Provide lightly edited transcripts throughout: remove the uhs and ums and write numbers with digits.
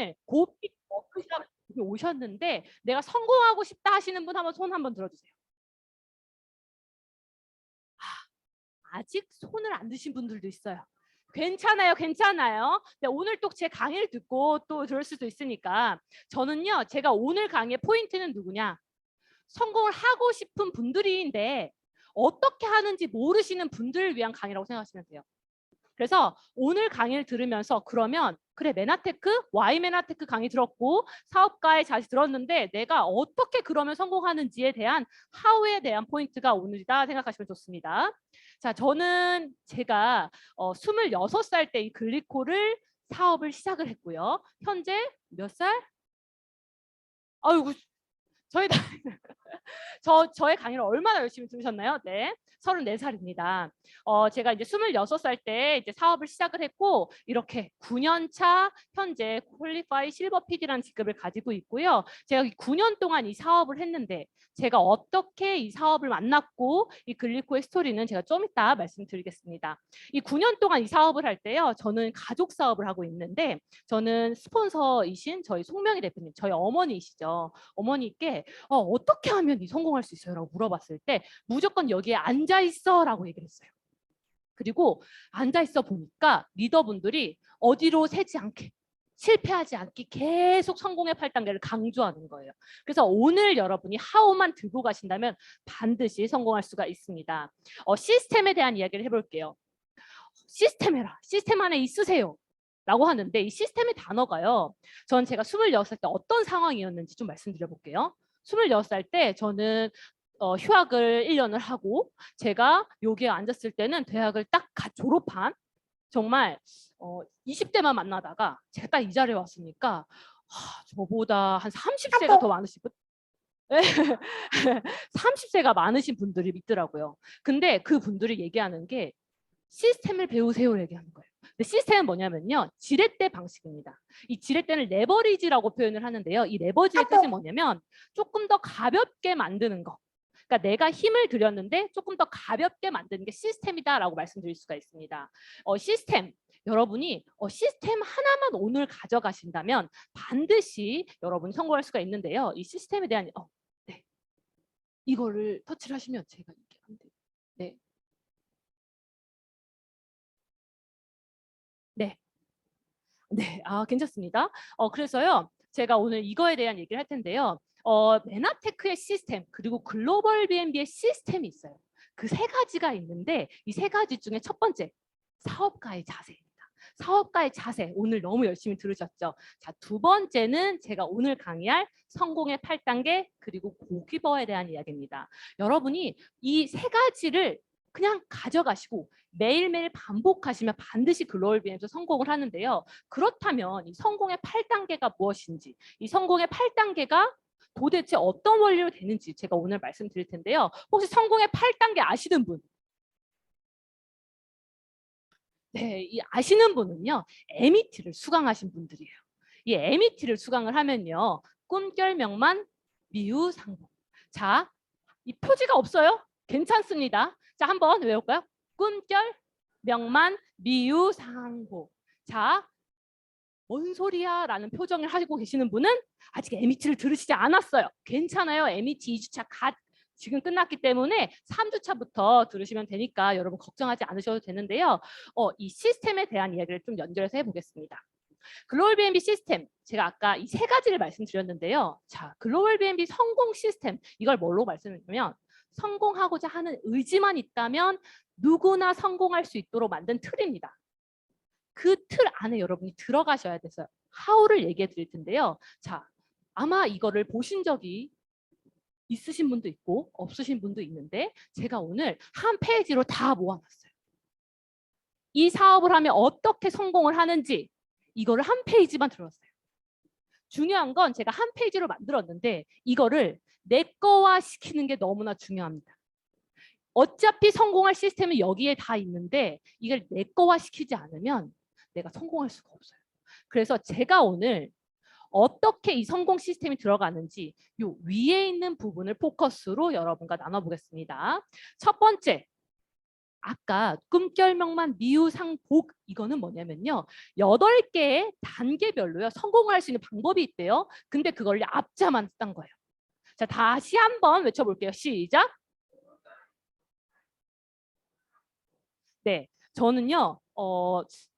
오늘 고픽 워크샵 오셨는데 내가 성공하고 싶다 하시는 분 한번 손 한번 들어주세요. 아직 손을 안 드신 분들도 있어요. 괜찮아요, 괜찮아요. 근데 오늘 또 제 강의를 듣고 또 들을 수도 있으니까 저는요, 제가 오늘 강의의 포인트는 누구냐? 성공을 하고 싶은 분들인데 어떻게 하는지 모르시는 분들을 위한 강의라고 생각하시면 돼요. 그래서 오늘 강의를 들으면서 그러면 그래, 메나테크, Y 메나테크 강의 들었고 사업가의 자세 들었는데 내가 어떻게 그러면 성공하는지에 대한 하우에 대한 포인트가 오늘이다 생각하시면 좋습니다. 자, 저는 제가 26살 때 이 글리코를 사업을 시작을 했고요. 현재 몇 살? 아이고, 저희 다 저의 강의를 얼마나 열심히 들으셨나요? 네. 34살입니다. 제가 이제 26살 때 이제 사업을 시작을 했고 이렇게 9년 차 현재 퀄리파이 실버 PD라는 직급을 가지고 있고요. 제가 9년 동안 이 사업을 했는데 제가 어떻게 이 사업을 만났고 이 글리코의 스토리는 제가 좀 이따 말씀드리겠습니다. 이 9년 동안 이 사업을 할 때요. 저는 가족 사업을 하고 있는데 저는 스폰서이신 저희 송명희 대표님, 저희 어머니이시죠. 어머니께 어떻게 하면 이 성공할 수 있어요? 라고 물어봤을 때 무조건 여기에 앉아있어 라고 얘기를 했어요. 그리고 앉아있어 보니까 리더분들이 어디로 새지 않게 실패하지 않기 계속 성공의 8단계를 강조하는 거예요. 그래서 오늘 여러분이 하우만 들고 가신다면 반드시 성공할 수가 있습니다. 시스템에 대한 이야기를 해볼게요. 시스템 해라. 시스템 안에 있으세요. 라고 하는데 이 시스템의 단어가요. 전 제가 26살 때 어떤 상황이었는지 좀 말씀드려볼게요. 26살 때 저는 휴학을 1년을 하고 제가 여기에 앉았을 때는 대학을 딱 졸업한 정말 20대만 만나다가 제가 딱 이 자리에 왔으니까 저보다 한 30세가 더 많으신 분 30세가 많으신 분들이 있더라고요. 근데 그 분들이 얘기하는 게 시스템을 배우세요 얘기하는 거예요. 근데 시스템은 뭐냐면요. 지렛대 방식입니다. 이 지렛대는 레버리지라고 표현을 하는데요. 이 레버리지의 뜻이 뭐냐면 조금 더 가볍게 만드는 거. 그러니까 내가 힘을 들였는데 조금 더 가볍게 만드는 게 시스템이다라고 말씀드릴 수가 있습니다. 시스템. 여러분이 시스템 하나만 오늘 가져가신다면 반드시 여러분이 성공할 수가 있는데요. 이 시스템에 대한 네. 이거를 터치를 하시면 제가 이게 안 돼요. 네. 네. 네, 괜찮습니다. 그래서요, 제가 오늘 이거에 대한 얘기를 할 텐데요. 메나테크의 시스템, 그리고 글로벌 B&B의 시스템이 있어요. 그 세 가지가 있는데, 이 세 가지 중에 첫 번째, 사업가의 자세입니다. 사업가의 자세, 오늘 너무 열심히 들으셨죠? 자, 두 번째는 제가 오늘 강의할 성공의 8단계, 그리고 고기버에 대한 이야기입니다. 여러분이 이 세 가지를 그냥 가져가시고 매일매일 반복하시면 반드시 글로벌 비행에서 성공을 하는데요. 그렇다면 이 성공의 8단계가 무엇인지, 이 성공의 8단계가 도대체 어떤 원리로 되는지 제가 오늘 말씀드릴 텐데요. 혹시 성공의 8단계 아시는 분? 네, 이 아시는 분은요. MET를 수강하신 분들이에요. 이 MET를 수강을 하면요. 꿈결 명만 미우 상봉. 자, 이 표지가 없어요? 괜찮습니다. 자, 한번 외울까요? 꿈결 명만 미우 상봉. 자, 뭔 소리야? 라는 표정을 하고 계시는 분은 아직 MET를 들으시지 않았어요. 괜찮아요. MET 2주차 지금 끝났기 때문에 3주차부터 들으시면 되니까 여러분 걱정하지 않으셔도 되는데요. 이 시스템에 대한 이야기를 좀 연결해서 해보겠습니다. 글로벌 B&B 시스템, 제가 아까 이 세 가지를 말씀드렸는데요. 자, 글로벌 B&B 성공 시스템, 이걸 뭘로 말씀드리면 성공하고자 하는 의지만 있다면 누구나 성공할 수 있도록 만든 틀입니다. 그 틀 안에 여러분이 들어가셔야 돼서 하우를 얘기해 드릴 텐데요. 자, 아마 이거를 보신 적이 있으신 분도 있고 없으신 분도 있는데 제가 오늘 한 페이지로 다 모아놨어요. 이 사업을 하면 어떻게 성공을 하는지 이거를 한 페이지만 들었어요. 중요한 건 제가 한 페이지로 만들었는데 이거를 내 거화 시키는 게 너무나 중요합니다. 어차피 성공할 시스템은 여기에 다 있는데 이걸 내 거화 시키지 않으면 내가 성공할 수가 없어요. 그래서 제가 오늘 어떻게 이 성공 시스템이 들어가는지 요 위에 있는 부분을 포커스로 여러분과 나눠보겠습니다. 첫 번째, 아까 꿈결명만 미우상복 이거는 뭐냐면요. 8개의 단계별로요. 성공할 수 있는 방법이 있대요. 근데 그걸 앞자만 딴 거예요. 자, 다시 한번 외쳐볼게요. 시작. 네, 저는요.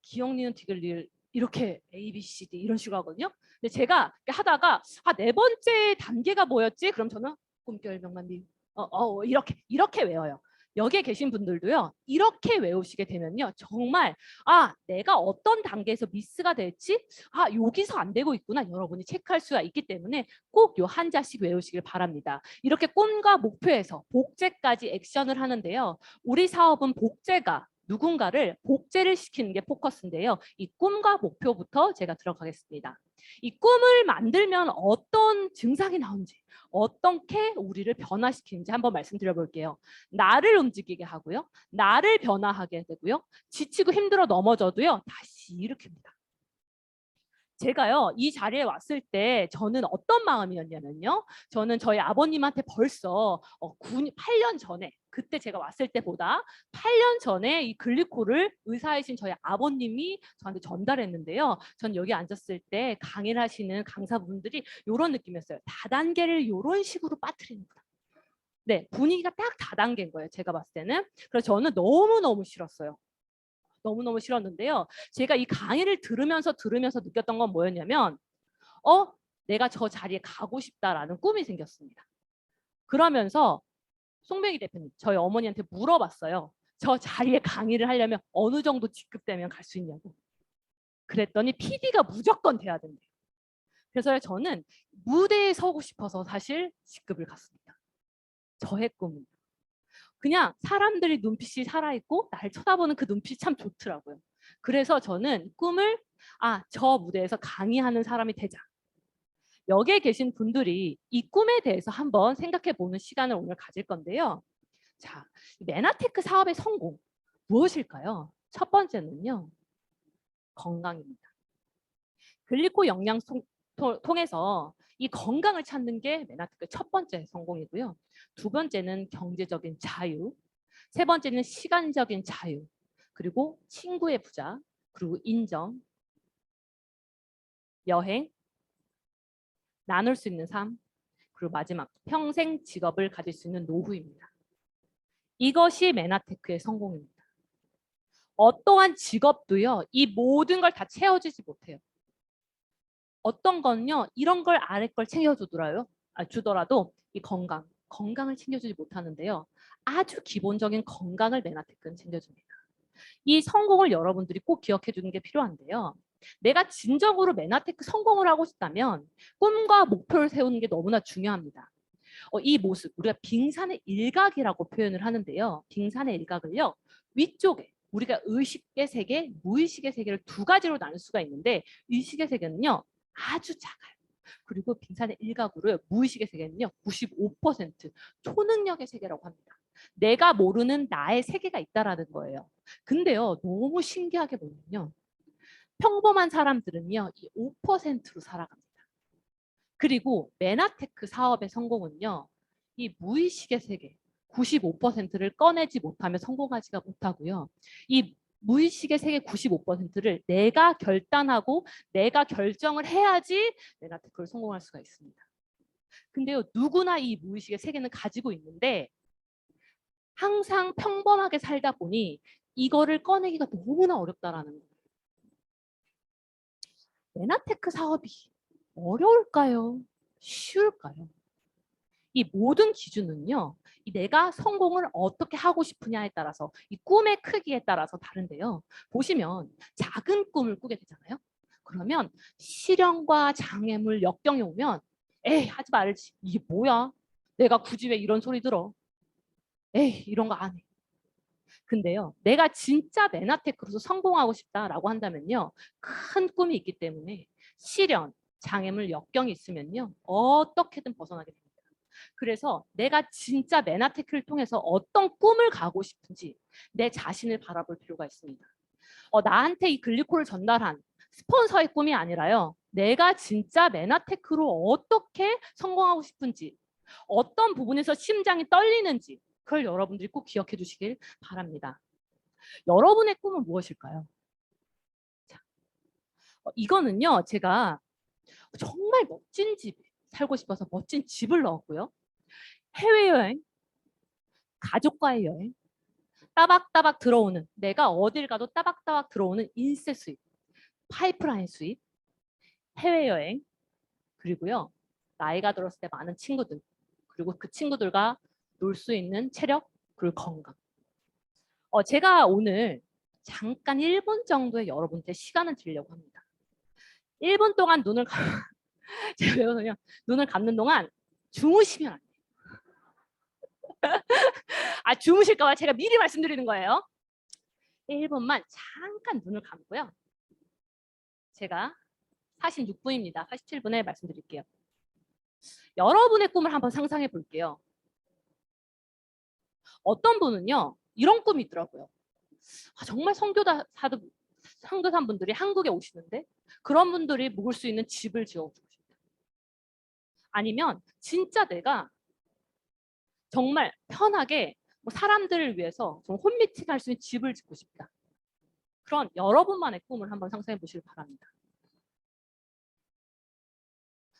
기억니은 디귿 이렇게 A, B, C, D 이런 식으로 하거든요. 근데 제가 하다가 네 번째 단계가 뭐였지? 그럼 저는 꿈결명만 미우 이렇게 외워요. 여기에 계신 분들도요. 이렇게 외우시게 되면요. 정말 내가 어떤 단계에서 미스가 될지 여기서 안 되고 있구나. 여러분이 체크할 수가 있기 때문에 꼭 요 한자씩 외우시길 바랍니다. 이렇게 꿈과 목표에서 복제까지 액션을 하는데요. 우리 사업은 복제가 누군가를 복제를 시키는 게 포커스인데요. 이 꿈과 목표부터 제가 들어가겠습니다. 이 꿈을 만들면 어떤 증상이 나오는지 어떻게 우리를 변화시키는지 한번 말씀드려볼게요. 나를 움직이게 하고요. 나를 변화하게 되고요. 지치고 힘들어 넘어져도요. 다시 일으킵니다. 제가요 이 자리에 왔을 때 저는 어떤 마음이었냐면요. 저는 저희 아버님한테 벌써 8년 전에 그때 제가 왔을 때보다 8년 전에 이 글리코를 의사이신 저희 아버님이 저한테 전달했는데요. 전 여기 앉았을 때 강의를 하시는 강사분들이 이런 느낌이었어요. 다단계를 이런 식으로 빠뜨리는구나. 네, 분위기가 딱 다단계인 거예요. 제가 봤을 때는. 그래서 저는 너무너무 싫었어요. 너무너무 싫었는데요. 제가 이 강의를 들으면서 느꼈던 건 뭐였냐면 내가 저 자리에 가고 싶다라는 꿈이 생겼습니다. 그러면서 송명희 대표님 저희 어머니한테 물어봤어요. 저 자리에 강의를 하려면 어느 정도 직급되면 갈 수 있냐고. 그랬더니 PD가 무조건 돼야 된대요. 그래서 저는 무대에 서고 싶어서 사실 직급을 갔습니다. 저의 꿈은. 그냥 사람들이 눈빛이 살아있고 날 쳐다보는 그 눈빛이 참 좋더라고요. 그래서 저는 꿈을 저 무대에서 강의하는 사람이 되자. 여기에 계신 분들이 이 꿈에 대해서 한번 생각해 보는 시간을 오늘 가질 건데요. 자, 메나테크 사업의 성공 무엇일까요? 첫 번째는요. 건강입니다. 글리코 영양 통해서 이 건강을 찾는 게 메나테크의 첫 번째 성공이고요. 두 번째는 경제적인 자유, 세 번째는 시간적인 자유, 그리고 친구의 부자, 그리고 인정, 여행, 나눌 수 있는 삶, 그리고 마지막 평생 직업을 가질 수 있는 노후입니다. 이것이 메나테크의 성공입니다. 어떠한 직업도요. 이 모든 걸 다 채워주지 못해요. 어떤 건요. 이런 걸 아래 걸 주더라도 이 건강을 챙겨주지 못하는데요. 아주 기본적인 건강을 메나테크는 챙겨줍니다. 이 성공을 여러분들이 꼭 기억해 주는 게 필요한데요. 내가 진정으로 메나테크 성공을 하고 싶다면 꿈과 목표를 세우는 게 너무나 중요합니다. 이 모습 우리가 빙산의 일각이라고 표현을 하는데요. 빙산의 일각을요. 위쪽에 우리가 의식의 세계, 무의식의 세계를 두 가지로 나눌 수가 있는데 의식의 세계는요. 아주 작아요. 그리고 빙산의 일각으로 무의식의 세계는요. 95% 초능력의 세계라고 합니다. 내가 모르는 나의 세계가 있다라는 거예요. 근데요. 너무 신기하게 보면요. 평범한 사람들은요. 이 5%로 살아갑니다. 그리고 메나테크 사업의 성공은요. 이 무의식의 세계 95%를 꺼내지 못하면 성공하지가 못하고요. 이 무의식의 세계 95%를 내가 결단하고 내가 결정을 해야지 메나테크를 성공할 수가 있습니다. 근데요. 누구나 이 무의식의 세계는 가지고 있는데 항상 평범하게 살다 보니 이거를 꺼내기가 너무나 어렵다라는 거예요. 메나테크 사업이 어려울까요? 쉬울까요? 이 모든 기준은요. 내가 성공을 어떻게 하고 싶으냐에 따라서 이 꿈의 크기에 따라서 다른데요. 보시면 작은 꿈을 꾸게 되잖아요. 그러면 시련과 장애물, 역경이 오면 에이 하지 말지. 이게 뭐야? 내가 굳이 왜 이런 소리 들어? 에이 이런 거 안 해. 근데요. 내가 진짜 메나테크로서 성공하고 싶다라고 한다면요. 큰 꿈이 있기 때문에 시련, 장애물, 역경이 있으면요. 어떻게든 벗어나게 됩니다. 그래서 내가 진짜 메나테크를 통해서 어떤 꿈을 가고 싶은지 내 자신을 바라볼 필요가 있습니다. 나한테 이 글리코를 전달한 스폰서의 꿈이 아니라요. 내가 진짜 메나테크로 어떻게 성공하고 싶은지 어떤 부분에서 심장이 떨리는지 그걸 여러분들이 꼭 기억해 주시길 바랍니다. 여러분의 꿈은 무엇일까요? 자, 이거는요, 제가 정말 멋진 집 살고 싶어서 멋진 집을 넣었고요. 해외여행, 가족과의 여행, 따박따박 들어오는, 내가 어딜 가도 따박따박 들어오는 인세 수입, 파이프라인 수입, 해외여행, 그리고요, 나이가 들었을 때 많은 친구들, 그리고 그 친구들과 놀 수 있는 체력, 그리고 건강. 제가 오늘 잠깐 1분 정도의 여러분께 시간을 드리려고 합니다. 1분 동안 눈을 제가 배우는요, 눈을 감는 동안 주무시면 안 돼요. 주무실까 봐 제가 미리 말씀드리는 거예요. 1분만 잠깐 눈을 감고요. 제가 46분입니다. 47분에 말씀드릴게요. 여러분의 꿈을 한번 상상해 볼게요. 어떤 분은요, 이런 꿈이 있더라고요. 정말 선교사분들이 한국에 오시는데 그런 분들이 묵을 수 있는 집을 지어주고 싶다. 아니면 진짜 내가 정말 편하게 사람들을 위해서 좀 홈미팅 할 수 있는 집을 짓고 싶다. 그런 여러분만의 꿈을 한번 상상해 보시길 바랍니다.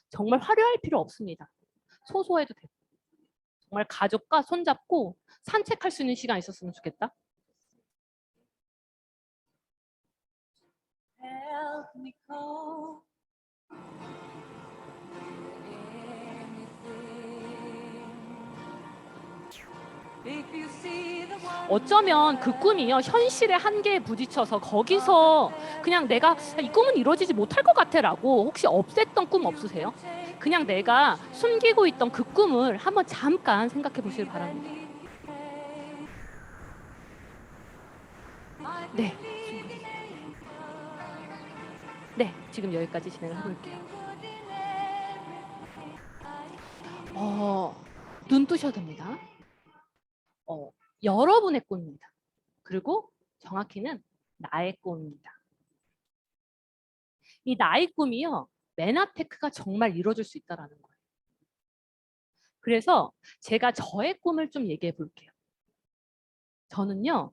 정말 화려할 필요 없습니다. 소소해도 되고. 정말 가족과 손잡고 산책할 수 있는 시간 있었으면 좋겠다. Help me call. 어쩌면 그 꿈이요, 현실의 한계에 부딪혀서 거기서 그냥 내가 이 꿈은 이루어지지 못할 것 같아 라고 혹시 없앴던 꿈 없으세요? 그냥 내가 숨기고 있던 그 꿈을 한번 잠깐 생각해 보시길 바랍니다. 네. 네, 지금 여기까지 진행을 해볼게요. 눈 뜨셔도 됩니다. 여러분의 꿈입니다. 그리고 정확히는 나의 꿈입니다. 이 나의 꿈이요, 메나테크가 정말 이루어질 수 있다는 거예요. 그래서 제가 저의 꿈을 좀 얘기해 볼게요. 저는요,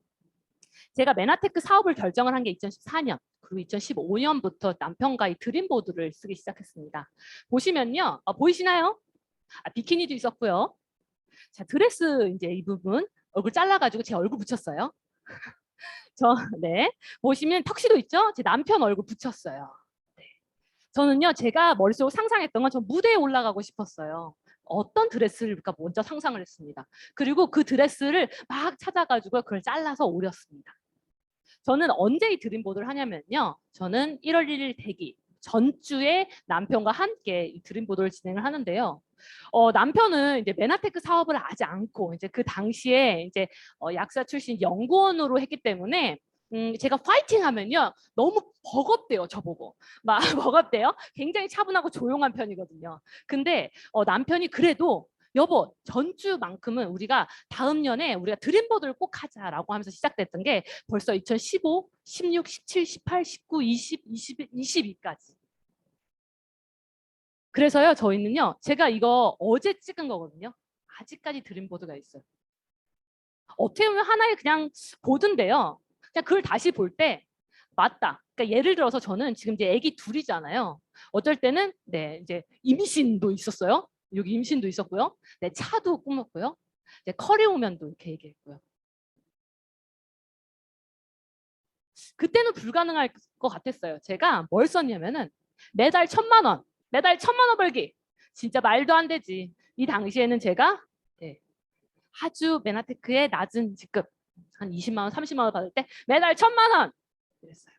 제가 메나테크 사업을 결정을 한 게 2014년, 그리고 2015년부터 남편과 이 드림보드를 쓰기 시작했습니다. 보시면요, 보이시나요? 비키니도 있었고요. 자, 드레스 이제 이 부분 얼굴 잘라가지고 제 얼굴 붙였어요. 네, 보시면 턱시도 있죠? 제 남편 얼굴 붙였어요. 네. 저는요, 제가 머릿속으로 상상했던 건 전 무대에 올라가고 싶었어요. 어떤 드레스를 먼저 상상을 했습니다. 그리고 그 드레스를 막 찾아가지고 그걸 잘라서 오렸습니다. 저는 언제 이 드림보드를 하냐면요. 저는 1월 1일 대기 전주에 남편과 함께 이 드림보드를 진행을 하는데요. 남편은 이제 메나테크 사업을 하지 않고 이제 그 당시에 이제 약사 출신 연구원으로 했기 때문에 제가 파이팅 하면요. 너무 버겁대요, 저보고. 막 버겁대요. 굉장히 차분하고 조용한 편이거든요. 근데 남편이 그래도 여보, 전주만큼은 우리가 다음 년에 우리가 드림보드를 꼭 하자라고 하면서 시작됐던 게 벌써 2015, 16, 17, 18, 19, 20, 21, 22까지. 그래서요, 저희는요, 제가 이거 어제 찍은 거거든요. 아직까지 드림보드가 있어요. 어떻게 보면 하나의 그냥 보드인데요. 그냥 그걸 다시 볼 때 맞다. 그러니까 예를 들어서 저는 지금 이제 아기 둘이잖아요. 어쩔 때는 네, 이제 임신도 있었어요. 여기 임신도 있었고요. 네, 차도 꾸몄고요. 이제 커리 오면도 이렇게 얘기했고요. 그때는 불가능할 것 같았어요. 제가 뭘 썼냐면은 매달 1,000만 원, 매달 1,000만 원 벌기. 진짜 말도 안 되지. 이 당시에는 제가 네, 아주 메나테크의 낮은 직급 한 20만 원, 30만 원 받을 때 매달 1,000만 원 이랬어요.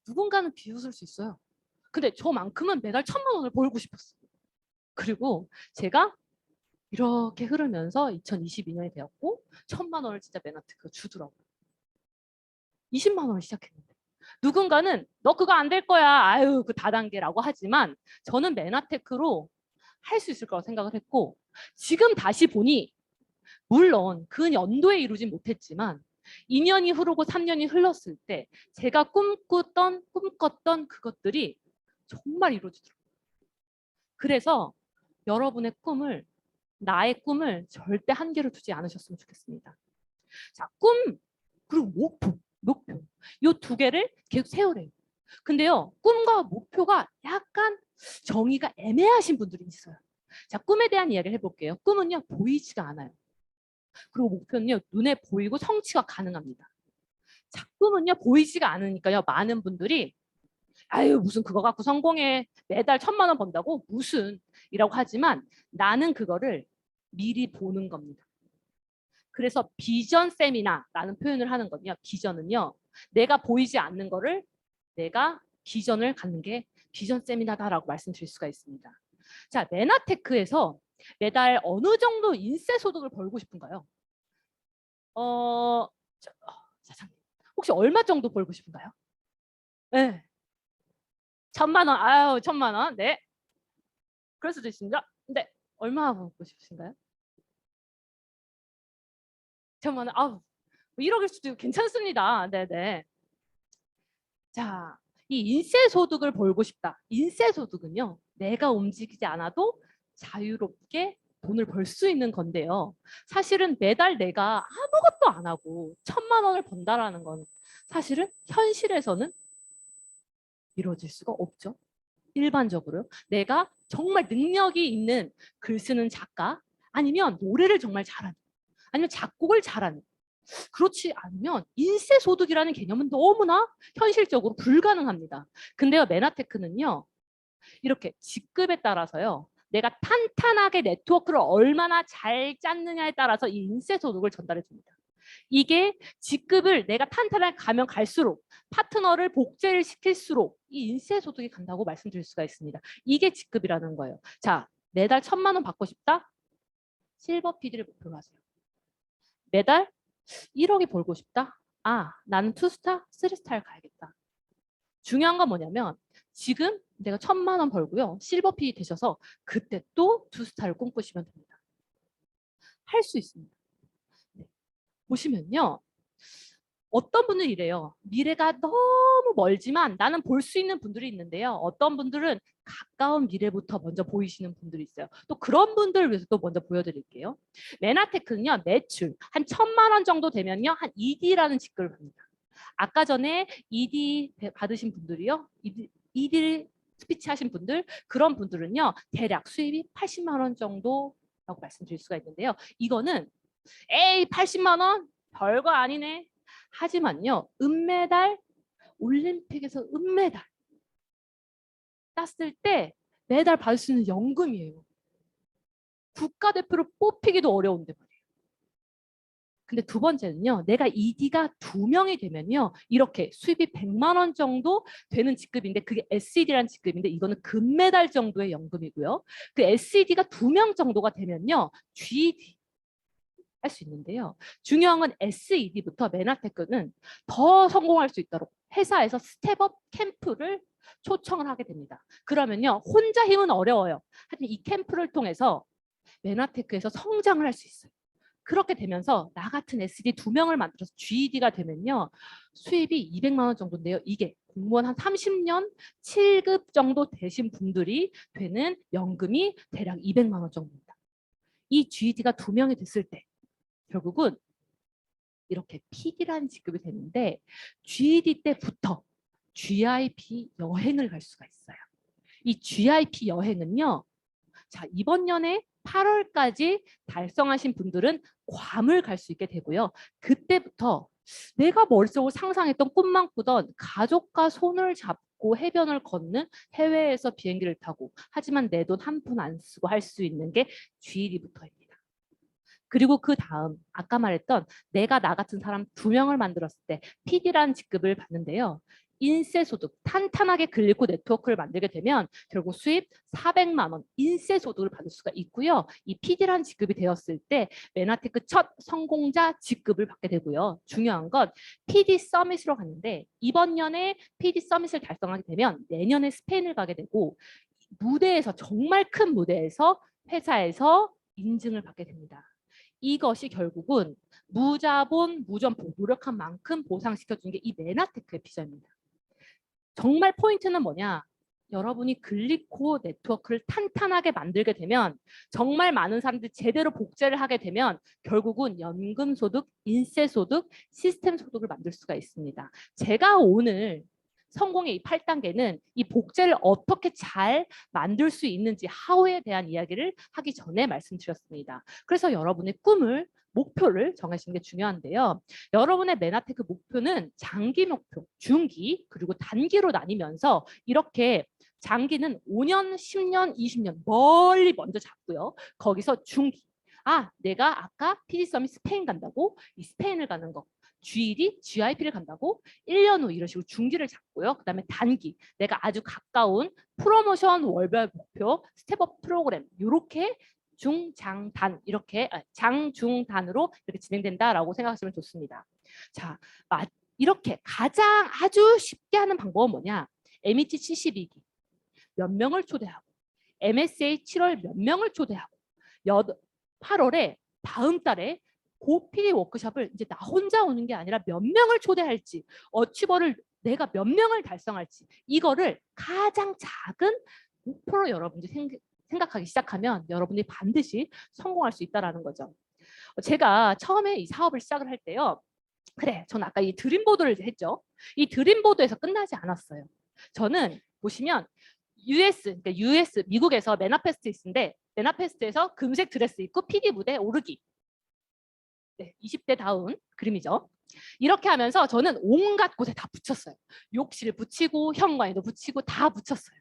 누군가는 비웃을 수 있어요. 근데 저만큼은 매달 1,000만 원을 벌고 싶었어요. 그리고 제가 이렇게 흐르면서 2022년이 되었고 1,000만 원을 진짜 메나테크가 주더라고요. 20만 원을 시작했는데 누군가는 너 그거 안 될 거야. 아유 그 다단계라고 하지만 저는 메나테크로 할 수 있을 거라고 생각을 했고 지금 다시 보니 물론 그 연도에 이루진 못했지만 2년이 흐르고 3년이 흘렀을 때 제가 꿈꿨던 그것들이 정말 이루어지더라고요. 그래서 여러분의 꿈을 나의 꿈을 절대 한계를 두지 않으셨으면 좋겠습니다. 자, 꿈 그리고 목표. 이 두 개를 계속 세우래요. 근데요, 꿈과 목표가 약간 정의가 애매하신 분들이 있어요. 자, 꿈에 대한 이야기를 해볼게요. 꿈은요, 보이지가 않아요. 그리고 목표는요, 눈에 보이고 성취가 가능합니다. 자, 꿈은요, 보이지가 않으니까요, 많은 분들이 아유, 무슨 그거 갖고 성공해. 매달 1,000만 원 번다고? 무슨 이라고 하지만 나는 그거를 미리 보는 겁니다. 그래서 비전 세미나라는 표현을 하는 거든요. 비전은요, 내가 보이지 않는 거를 내가 비전을 갖는 게 비전 세미나다라고 말씀드릴 수가 있습니다. 자, 메나테크에서 매달 어느 정도 인세 소득을 벌고 싶은가요? 사장님, 혹시 얼마 정도 벌고 싶은가요? 네. 1,000만 원. 아유, 1,000만 원. 네. 그럴 수도 있습니다. 근데 얼마 벌고 싶으신가요? 1,000만 원. 아우, 1억일 수도 괜찮습니다. 네네. 자, 이 인세소득을 벌고 싶다. 인세소득은요, 내가 움직이지 않아도 자유롭게 돈을 벌 수 있는 건데요. 사실은 매달 내가 아무것도 안 하고 1,000만 원을 번다라는 건 사실은 현실에서는 이루어질 수가 없죠. 일반적으로요. 내가 정말 능력이 있는 글 쓰는 작가, 아니면 노래를 정말 잘하는, 아니면 작곡을 잘하는, 그렇지 않으면 인세소득이라는 개념은 너무나 현실적으로 불가능합니다. 근데요, 메나테크는요, 이렇게 직급에 따라서요, 내가 탄탄하게 네트워크를 얼마나 잘 짰느냐에 따라서 이 인세소득을 전달해 줍니다. 이게 직급을 내가 탄탄하게 가면 갈수록, 파트너를 복제를 시킬수록 이 인세소득이 간다고 말씀드릴 수가 있습니다. 이게 직급이라는 거예요. 자, 매달 1,000만 원 받고 싶다? 실버 PD를 목표로 하세요. 매달 1억이 벌고 싶다? 아, 나는 2스타, 3스타를 가야겠다. 중요한 건 뭐냐면 지금 내가 1,000만 원 벌고요. 실버 PD 되셔서 그때 또 2스타를 꿈꾸시면 됩니다. 할 수 있습니다. 네. 보시면요. 어떤 분은 이래요. 미래가 너무 멀지만 나는 볼 수 있는 분들이 있는데요. 어떤 분들은 가까운 미래부터 먼저 보이시는 분들이 있어요. 또 그런 분들을 위해서 또 먼저 보여드릴게요. 메나테크는요. 매출 한 1,000만 원 정도 되면요. 한 ED라는 직급을 받습니다. 아까 전에 ED 받으신 분들이요. ED 스피치 하신 분들, 그런 분들은요. 대략 수입이 80만 원 정도라고 말씀드릴 수가 있는데요. 이거는 에이 80만 원? 별거 아니네. 하지만요. 은메달, 올림픽에서 은메달 땄을 때 매달 받을 수 있는 연금이에요. 국가대표로 뽑히기도 어려운데 말이에요. 근데 두 번째는요. 내가 ED가 2명이 되면요. 이렇게 수입이 100만 원 정도 되는 직급인데 그게 SED라는 직급인데 이거는 금메달 정도의 연금이고요. 그 SED가 2명 정도가 되면요. GED 할 수 있는데요. 중요한 건 SED부터 메나테크는 더 성공할 수 있도록 회사에서 스텝업 캠프를 초청을 하게 됩니다. 그러면요. 혼자 힘은 어려워요. 하지만 이 캠프를 통해서 메나테크에서 성장을 할 수 있어요. 그렇게 되면서 나 같은 SD 2명을 만들어서 GED가 되면요. 수입이 200만 원 정도인데요. 이게 공무원 한 30년 7급 정도 되신 분들이 되는 연금이 대략 200만 원 정도입니다. 이 GED가 2명이 됐을 때 결국은 이렇게 PD라는 직급이 되는데 GED 때부터 GIP 여행을 갈 수가 있어요. 이 GIP 여행은요. 자, 이번 년에 8월까지 달성하신 분들은 괌을 갈 수 있게 되고요. 그때부터 내가 머릿속으로 상상했던 꿈만 꾸던 가족과 손을 잡고 해변을 걷는 해외에서 비행기를 타고 하지만 내 돈 한 푼 안 쓰고 할 수 있는 게 GED부터입니다. 그리고 그 다음 아까 말했던 내가 나 같은 사람 2명을 만들었을 때 PD라는 직급을 받는데요. 인세소득, 탄탄하게 글리코 네트워크를 만들게 되면 결국 수입 400만 원 인세소득을 받을 수가 있고요. 이 PD라는 직급이 되었을 때 메나테크 첫 성공자 직급을 받게 되고요. 중요한 건 PD 서밋으로 갔는데 이번 년에 PD 서밋을 달성하게 되면 내년에 스페인을 가게 되고 무대에서 정말 큰 무대에서 회사에서 인증을 받게 됩니다. 이것이 결국은 무자본, 무전폭, 노력한 만큼 보상시켜주는 게 이 메나테크의 비전입니다. 정말 포인트는 뭐냐? 여러분이 글리코 네트워크를 탄탄하게 만들게 되면 정말 많은 사람들이 제대로 복제를 하게 되면 결국은 연금소득, 인세소득, 시스템소득을 만들 수가 있습니다. 제가 오늘 성공의 이 8단계는 이 복제를 어떻게 잘 만들 수 있는지 하우에 대한 이야기를 하기 전에 말씀드렸습니다. 그래서 여러분의 꿈을 목표를 정하시는 게 중요한데요. 여러분의 메나테크 목표는 장기 목표, 중기, 그리고 단기로 나뉘면서 이렇게 장기는 5년, 10년, 20년 멀리 먼저 잡고요. 거기서 중기. 아, 내가 아까 PD 서밋 스페인 간다고 이 스페인을 가는 거. GED, GIP를 간다고 1년 후 이런 식으로 중기를 잡고요. 그다음에 단기. 내가 아주 가까운 프로모션 월별 목표, 스텝업 프로그램 이렇게 중, 장, 단 이렇게 장, 중, 단으로 이렇게 진행된다라고 생각하시면 좋습니다. 자, 이렇게 가장 아주 쉽게 하는 방법은 뭐냐? MET 72기 몇 명을 초대하고 MSA 7월 몇 명을 초대하고 8월에 다음 달에 고PD 워크숍을 이제 나 혼자 오는 게 아니라 몇 명을 초대할지 어치버를 내가 몇 명을 달성할지 이거를 가장 작은 목표로 여러분들이 생각하기 시작하면 여러분이 반드시 성공할 수 있다는 거죠. 제가 처음에 이 사업을 시작을 할 때요. 그래, 저는 아까 이 드림보드를 했죠. 이 드림보드에서 끝나지 않았어요. 저는 보시면 그러니까 US, 미국에서 메나페스트 있는데 메나페스트에서 금색 드레스 입고 PD 무대 오르기. 네, 20대 다운 그림이죠. 이렇게 하면서 저는 온갖 곳에 다 붙였어요. 욕실 붙이고 현관에도 붙이고 다 붙였어요.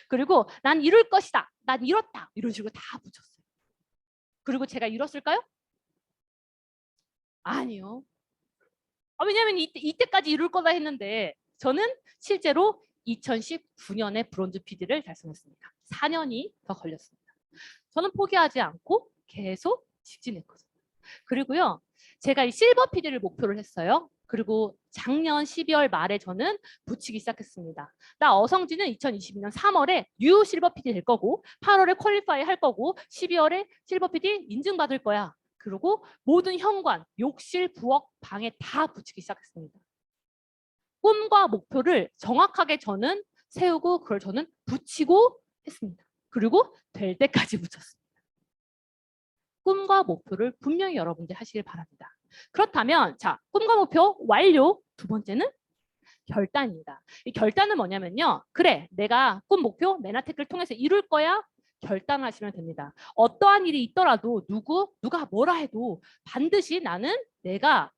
그리고 난 이룰 것이다. 난 이뤘다. 이런 식으로 다 붙였어요. 그리고 제가 이뤘을까요? 아니요. 왜냐하면 이때까지 이룰 거다 했는데 저는 실제로 2019년에 브론즈 PD를 달성했습니다. 4년이 더 걸렸습니다. 저는 포기하지 않고 계속 직진했거든요. 그리고요, 제가 이 실버 PD를 목표를 했어요. 그리고 작년 12월 말에 저는 붙이기 시작했습니다. 나 어성진은 2022년 3월에 뉴 실버 PD 될 거고 8월에 퀄리파이 할 거고 12월에 실버 PD 인증받을 거야. 그리고 모든 현관, 욕실, 부엌, 방에 다 붙이기 시작했습니다. 꿈과 목표를 정확하게 저는 세우고 그걸 저는 붙이고 했습니다. 그리고 될 때까지 붙였습니다. 꿈과 목표를 분명히 여러분들 하시길 바랍니다. 그렇다면 자, 꿈과 목표 완료. 두 번째는 결단입니다. 이 결단은 뭐냐면요. 그래, 내가 꿈 목표 메나테크를 통해서 이룰 거야. 결단을 하시면 됩니다. 어떠한 일이 있더라도 누가 뭐라 해도 반드시 나는 내가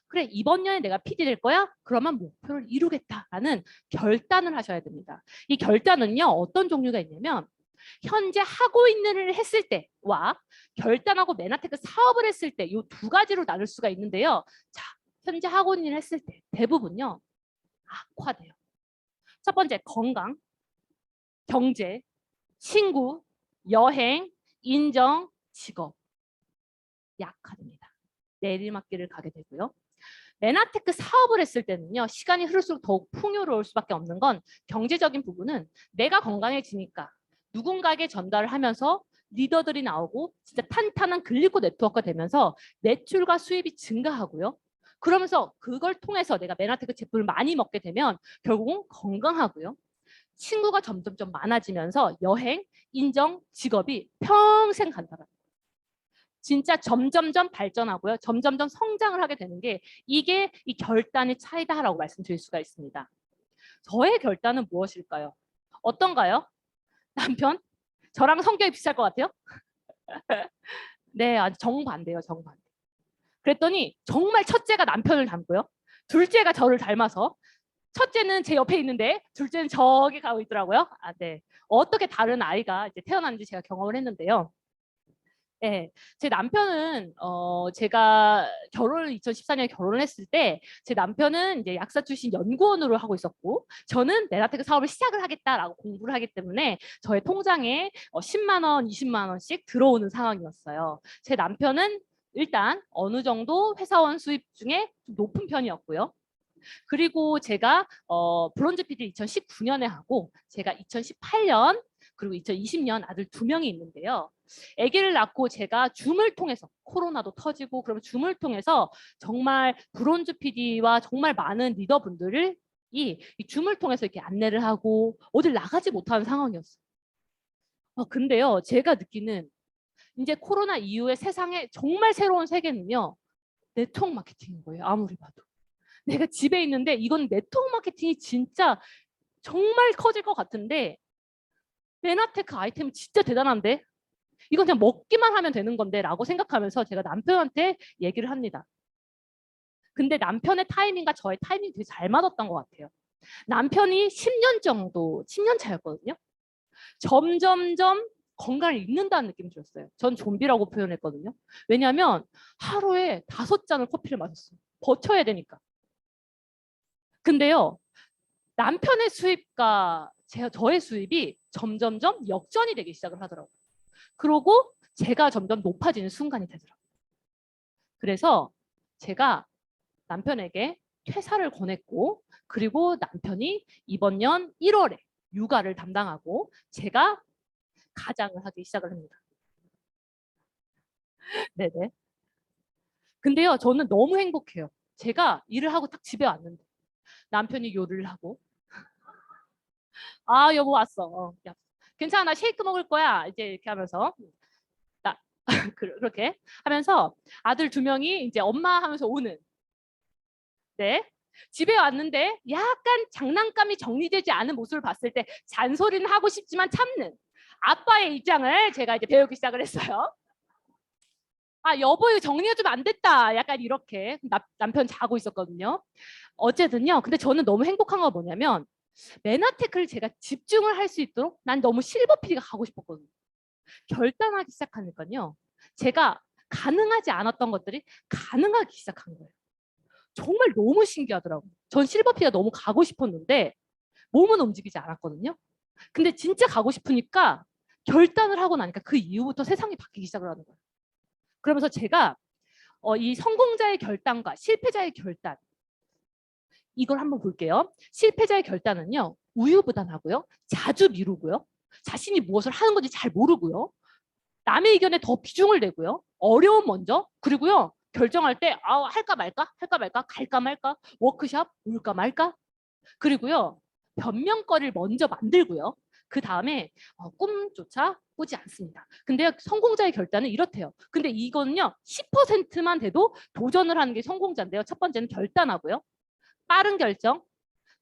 그래 이번 년에 내가 PD 될 거야? 그러면 목표를 이루겠다라는 결단을 하셔야 됩니다. 이 결단은요. 어떤 종류가 있냐면 현재 하고 있는 일을 했을 때와 결단하고 메나테크 사업을 했을 때 이 두 가지로 나눌 수가 있는데요. 자, 현재 하고 있는 일을 했을 때 대부분요. 악화돼요. 첫 번째 건강, 경제, 친구, 여행, 인정, 직업 약화됩니다. 내리막길을 가게 되고요. 메나테크 사업을 했을 때는요. 시간이 흐를수록 더욱 풍요로울 수밖에 없는 건 경제적인 부분은 내가 건강해지니까 누군가에게 전달을 하면서 리더들이 나오고 진짜 탄탄한 글리코 네트워크가 되면서 매출과 수입이 증가하고요. 그러면서 그걸 통해서 내가 메나테크 제품을 많이 먹게 되면 결국은 건강하고요. 친구가 점점점 많아지면서 여행, 인정, 직업이 평생 간다는 진짜 점점점 발전하고요. 점점점 성장을 하게 되는 게 이게 이 결단의 차이다라고 말씀드릴 수가 있습니다. 저의 결단은 무엇일까요? 어떤가요? 남편? 저랑 성격이 비슷할 것 같아요? 네, 아주 정반대예요. 정반대. 그랬더니 정말 첫째가 남편을 닮고요. 둘째가 저를 닮아서 첫째는 제 옆에 있는데 둘째는 저기 가고 있더라고요. 네. 어떻게 다른 아이가 이제 태어났는지 제가 경험을 했는데요. 네, 제 남편은 제가 2014년에 결혼을 했을 때 제 남편은 이제 약사 출신 연구원으로 하고 있었고 저는 메나테크 사업을 시작을 하겠다라고 공부를 하기 때문에 저의 통장에 10만 원, 20만 원씩 들어오는 상황이었어요. 제 남편은 일단 어느 정도 회사원 수입 중에 좀 높은 편이었고요. 그리고 제가 브론즈 PD 2019년에 하고 제가 2018년 그리고 2020년 아들 2명이 있는데요. 아기를 낳고 제가 줌을 통해서 코로나도 터지고 그러면 줌을 통해서 정말 브론즈 PD와 정말 많은 리더분들을 이 줌을 통해서 이렇게 안내를 하고 어딜 나가지 못하는 상황이었어요. 근데요, 제가 느끼는 이제 코로나 이후에 세상에 정말 새로운 세계는요, 네트워크 마케팅인 거예요. 아무리 봐도. 내가 집에 있는데 이건 네트워크 마케팅이 진짜 정말 커질 것 같은데 메나테크 아이템이 진짜 대단한데 이건 그냥 먹기만 하면 되는 건데 라고 생각하면서 제가 남편한테 얘기를 합니다. 근데 남편의 타이밍과 저의 타이밍이 되게 잘 맞았던 것 같아요. 남편이 10년 차였거든요. 점점점 건강을 잃는다는 느낌이 들었어요. 전 좀비라고 표현했거든요. 왜냐하면 하루에 5잔을 커피를 마셨어요. 버텨야 되니까. 근데요, 남편의 수입과 저의 수입이 점점점 역전이 되기 시작을 하더라고요. 그러고 제가 점점 높아지는 순간이 되더라고요. 그래서 제가 남편에게 퇴사를 권했고, 그리고 남편이 이번 년 1월에 육아를 담당하고 제가 가장을 하기 시작을 합니다. 네네. 근데요, 저는 너무 행복해요. 제가 일을 하고 딱 집에 왔는데 남편이 요리를 하고, 아 여보 왔어. 야, 괜찮아, 나 쉐이크 먹을 거야. 이제 이렇게 하면서 나 그렇게 하면서 아들 2명이 이제 엄마 하면서 오는. 네. 집에 왔는데 약간 장난감이 정리되지 않은 모습을 봤을 때 잔소리는 하고 싶지만 참는 아빠의 입장을 제가 이제 배우기 시작을 했어요. 아 여보 이거 정리가 좀 안 됐다. 약간 이렇게 남편 자고 있었거든요. 어쨌든요. 근데 저는 너무 행복한 건 뭐냐면 메나테크를 제가 집중을 할 수 있도록 난 너무 실버피디가 가고 싶었거든요. 결단하기 시작하니까요. 제가 가능하지 않았던 것들이 가능하기 시작한 거예요. 정말 너무 신기하더라고요. 전 실버피가 너무 가고 싶었는데 몸은 움직이지 않았거든요. 근데 진짜 가고 싶으니까 결단을 하고 나니까 그 이후부터 세상이 바뀌기 시작을 하는 거예요. 그러면서 제가 이 성공자의 결단과 실패자의 결단 이걸 한번 볼게요. 실패자의 결단은요. 우유부단하고요. 자주 미루고요. 자신이 무엇을 하는 건지 잘 모르고요. 남의 의견에 더 비중을 내고요. 어려움 먼저. 그리고요. 결정할 때 할까 말까? 할까 말까? 갈까 말까? 워크숍 올까 말까? 그리고요. 변명거리를 먼저 만들고요. 그 다음에 꿈조차 꾸지 않습니다. 근데 성공자의 결단은 이렇대요. 근데 이거는요. 10%만 돼도 도전을 하는 게 성공자인데요. 첫 번째는 결단하고요. 빠른 결정,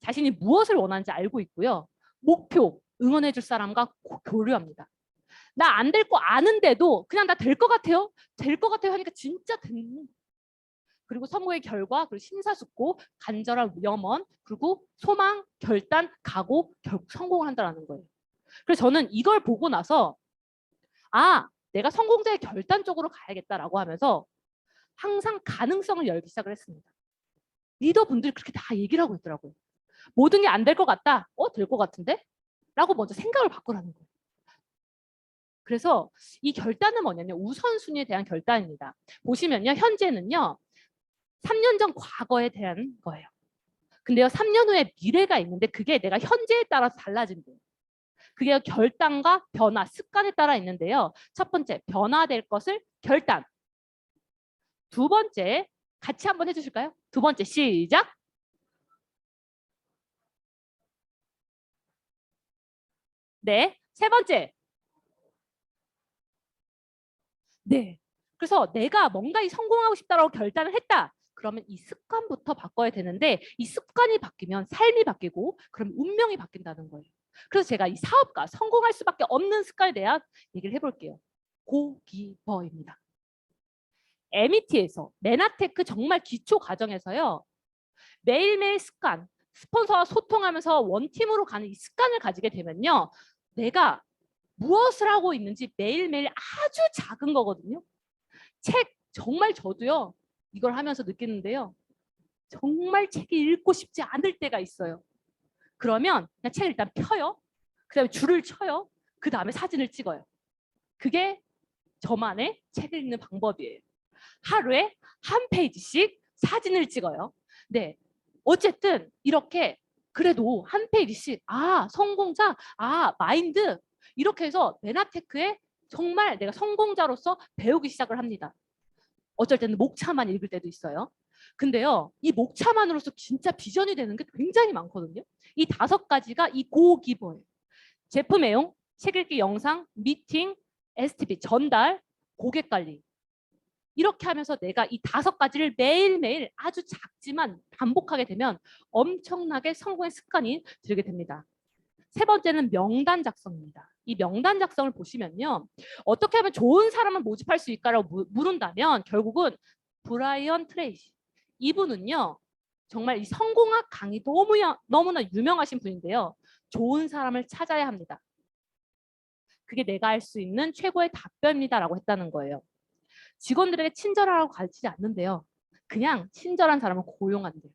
자신이 무엇을 원하는지 알고 있고요. 목표, 응원해줄 사람과 교류합니다. 나 안 될 거 아는데도 그냥 나 될 것 같아요. 될 것 같아요 하니까 진짜 되는. 그리고 선거의 결과, 그리고 심사숙고, 간절한 염원, 그리고 소망, 결단, 각오, 결국 성공을 한다는 거예요. 그래서 저는 이걸 보고 나서 내가 성공자의 결단 쪽으로 가야겠다라고 하면서 항상 가능성을 열기 시작을 했습니다. 리더분들이 그렇게 다 얘기를 하고 있더라고요. 모든 게 안 될 것 같다. 될 것 같은데? 라고 먼저 생각을 바꾸라는 거예요. 그래서 이 결단은 뭐냐면 우선순위에 대한 결단입니다. 보시면요. 현재는요. 3년 전 과거에 대한 거예요. 근데요. 3년 후에 미래가 있는데 그게 내가 현재에 따라서 달라진대요. 그게 결단과 변화, 습관에 따라 있는데요. 첫 번째, 변화될 것을 결단. 두 번째, 같이 한번 해주실까요? 두 번째, 시작. 네. 세 번째. 네. 그래서 내가 뭔가 성공하고 싶다라고 결단을 했다. 그러면 이 습관부터 바꿔야 되는데 이 습관이 바뀌면 삶이 바뀌고 그럼 운명이 바뀐다는 거예요. 그래서 제가 이 사업가 성공할 수밖에 없는 습관에 대한 얘기를 해볼게요. 고기버입니다. MET에서 메나테크 정말 기초 과정에서요. 매일매일 습관, 스폰서와 소통하면서 원팀으로 가는 이 습관을 가지게 되면요. 내가 무엇을 하고 있는지 매일매일 아주 작은 거거든요. 책 정말 저도요. 이걸 하면서 느끼는데요. 정말 책이 읽고 싶지 않을 때가 있어요. 그러면 그냥 책을 일단 펴요. 그 다음에 줄을 쳐요. 그 다음에 사진을 찍어요. 그게 저만의 책을 읽는 방법이에요. 하루에 한 페이지씩 사진을 찍어요. 네, 어쨌든 이렇게 그래도 한 페이지씩 성공자, 마인드 이렇게 해서 메나테크에 정말 내가 성공자로서 배우기 시작을 합니다. 어쩔 때는 목차만 읽을 때도 있어요. 근데요, 이 목차만으로서 진짜 비전이 되는 게 굉장히 많거든요. 이 5가지가 이 고기버예요. 제품 애용, 책 읽기 영상, 미팅, STP, 전달, 고객 관리. 이렇게 하면서 내가 이 5가지를 매일매일 아주 작지만 반복하게 되면 엄청나게 성공의 습관이 들게 됩니다. 세 번째는 명단 작성입니다. 이 명단 작성을 보시면요. 어떻게 하면 좋은 사람을 모집할 수 있을까라고 물은다면 결국은 브라이언 트레이시. 이분은요. 정말 이 성공학 강의 너무나 유명하신 분인데요. 좋은 사람을 찾아야 합니다. 그게 내가 할 수 있는 최고의 답변입니다라고 했다는 거예요. 직원들에게 친절하라고 가르치지 않는데요. 그냥 친절한 사람을 고용한대요.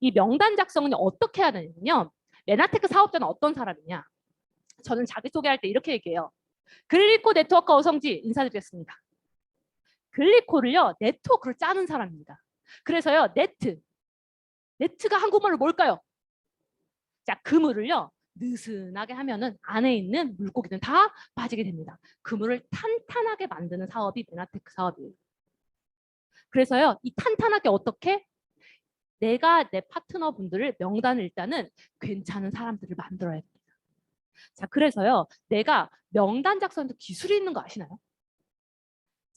이 명단 작성은 어떻게 해야 되냐면요. 메나테크 사업자는 어떤 사람이냐. 저는 자기소개할 때 이렇게 얘기해요. 글리코 네트워크 어성지 인사드리겠습니다. 글리코를요. 네트워크를 짜는 사람입니다. 그래서요. 네트가 한국말로 뭘까요? 자, 그물을요. 느슨하게 하면은 안에 있는 물고기는 다 빠지게 됩니다. 그물을 탄탄하게 만드는 사업이 메나테크 사업이에요. 그래서요. 이 탄탄하게 어떻게? 내가 내 파트너분들을 명단을 일단은 괜찮은 사람들을 만들어야 됩니다. 자, 그래서요. 내가 명단 작성에도 기술이 있는 거 아시나요?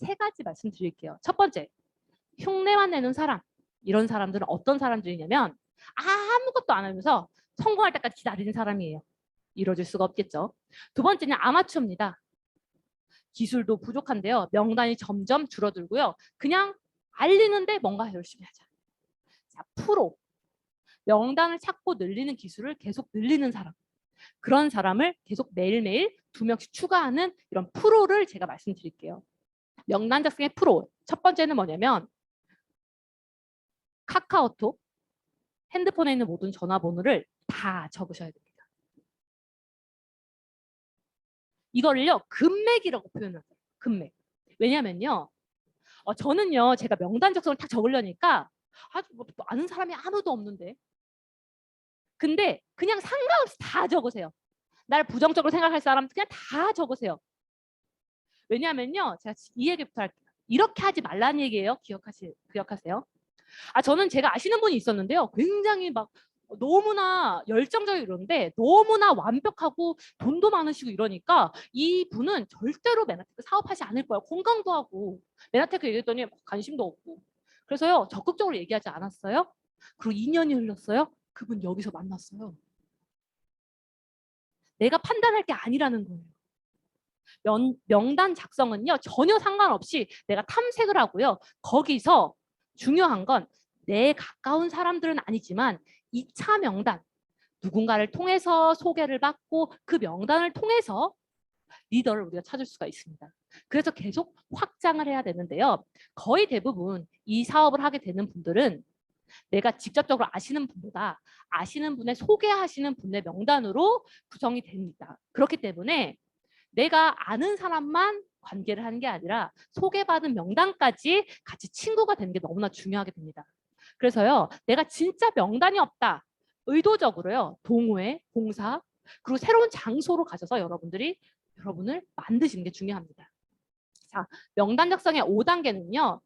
3가지 말씀드릴게요. 첫 번째, 흉내만 내는 사람. 이런 사람들은 어떤 사람들이냐면 아무것도 안 하면서 성공할 때까지 기다리는 사람이에요. 이루어질 수가 없겠죠. 두 번째는 아마추어입니다. 기술도 부족한데요. 명단이 점점 줄어들고요. 그냥 알리는데 뭔가 열심히 하자. 자, 프로. 명단을 찾고 늘리는 기술을 계속 늘리는 사람. 그런 사람을 계속 매일매일 2명씩 추가하는 이런 프로를 제가 말씀드릴게요. 명단 작성의 프로. 첫 번째는 뭐냐면 카카오톡, 핸드폰에 있는 모든 전화번호를 다 적으셔야 됩니다. 이거를요. 금맥이라고 표현을 해요. 금맥. 왜냐면요. 저는요. 제가 명단 작성을 딱 적으려니까 뭐 아는 사람이 아무도 없는데. 근데 그냥 상관없이 다 적으세요. 날 부정적으로 생각할 사람 그냥 다 적으세요. 왜냐면요. 제가 이 얘기부터 할게요. 이렇게 하지 말라는 얘기예요. 기억하세요. 저는 제가 아시는 분이 있었는데요. 굉장히 막 너무나 열정적이고 이런데 너무나 완벽하고 돈도 많으시고 이러니까 이분은 절대로 메나테크 사업하지 않을 거예요. 건강도 하고 메나테크 얘기했더니 관심도 없고 그래서요. 적극적으로 얘기하지 않았어요. 그리고 2년이 흘렀어요. 그분 여기서 만났어요. 내가 판단할 게 아니라는 거예요. 명단 작성은요. 전혀 상관없이 내가 탐색을 하고요. 거기서 중요한 건 내 가까운 사람들은 아니지만 2차 명단, 누군가를 통해서 소개를 받고 그 명단을 통해서 리더를 우리가 찾을 수가 있습니다. 그래서 계속 확장을 해야 되는데요. 거의 대부분 이 사업을 하게 되는 분들은 내가 직접적으로 아시는 분보다 아시는 분의 소개하시는 분의 명단으로 구성이 됩니다. 그렇기 때문에 내가 아는 사람만 관계를 하는 게 아니라 소개받은 명단까지 같이 친구가 되는 게 너무나 중요하게 됩니다. 그래서요. 내가 진짜 명단이 없다. 의도적으로요. 동호회, 봉사, 그리고 새로운 장소로 가셔서 여러분을 만드시는 게 중요합니다. 자, 명단 작성의 5단계는요.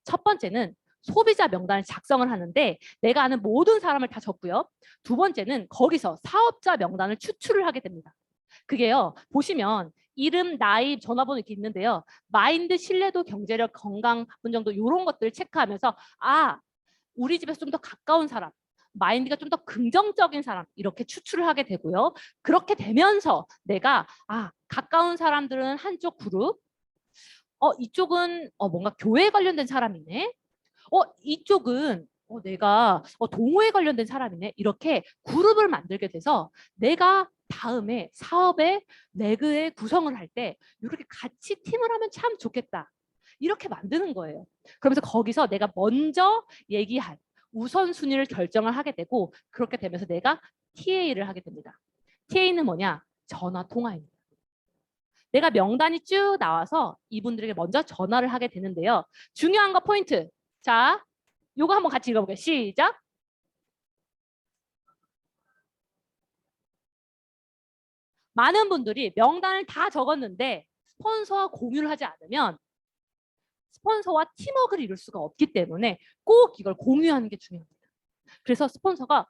첫 번째는 소비자 명단을 작성을 하는데 내가 아는 모든 사람을 다 적고요. 두 번째는 거기서 사업자 명단을 추출을 하게 됩니다. 그게요. 보시면 이름, 나이, 전화번호 이렇게 있는데요. 마인드, 신뢰도, 경제력, 건강, 바쁜 정도 이런 것들을 체크하면서 우리 집에서 좀 더 가까운 사람, 마인드가 좀 더 긍정적인 사람 이렇게 추출을 하게 되고요. 그렇게 되면서 내가 가까운 사람들은 한쪽 그룹, 이쪽은 뭔가 교회 관련된 사람이네. 이쪽은 내가 동호회 관련된 사람이네. 이렇게 그룹을 만들게 돼서 내가 다음에 사업의 레그의 구성을 할 때 이렇게 같이 팀을 하면 참 좋겠다. 이렇게 만드는 거예요. 그러면서 거기서 내가 먼저 얘기할 우선순위를 결정을 하게 되고 그렇게 되면서 내가 TA를 하게 됩니다. TA는 뭐냐? 전화 통화입니다. 내가 명단이 쭉 나와서 이분들에게 먼저 전화를 하게 되는데요. 중요한 거 포인트. 자, 요거 한번 같이 읽어볼게요. 시작. 많은 분들이 명단을 다 적었는데 스폰서와 공유를 하지 않으면 스폰서와 팀워크를 이룰 수가 없기 때문에 꼭 이걸 공유하는 게 중요합니다. 그래서 스폰서가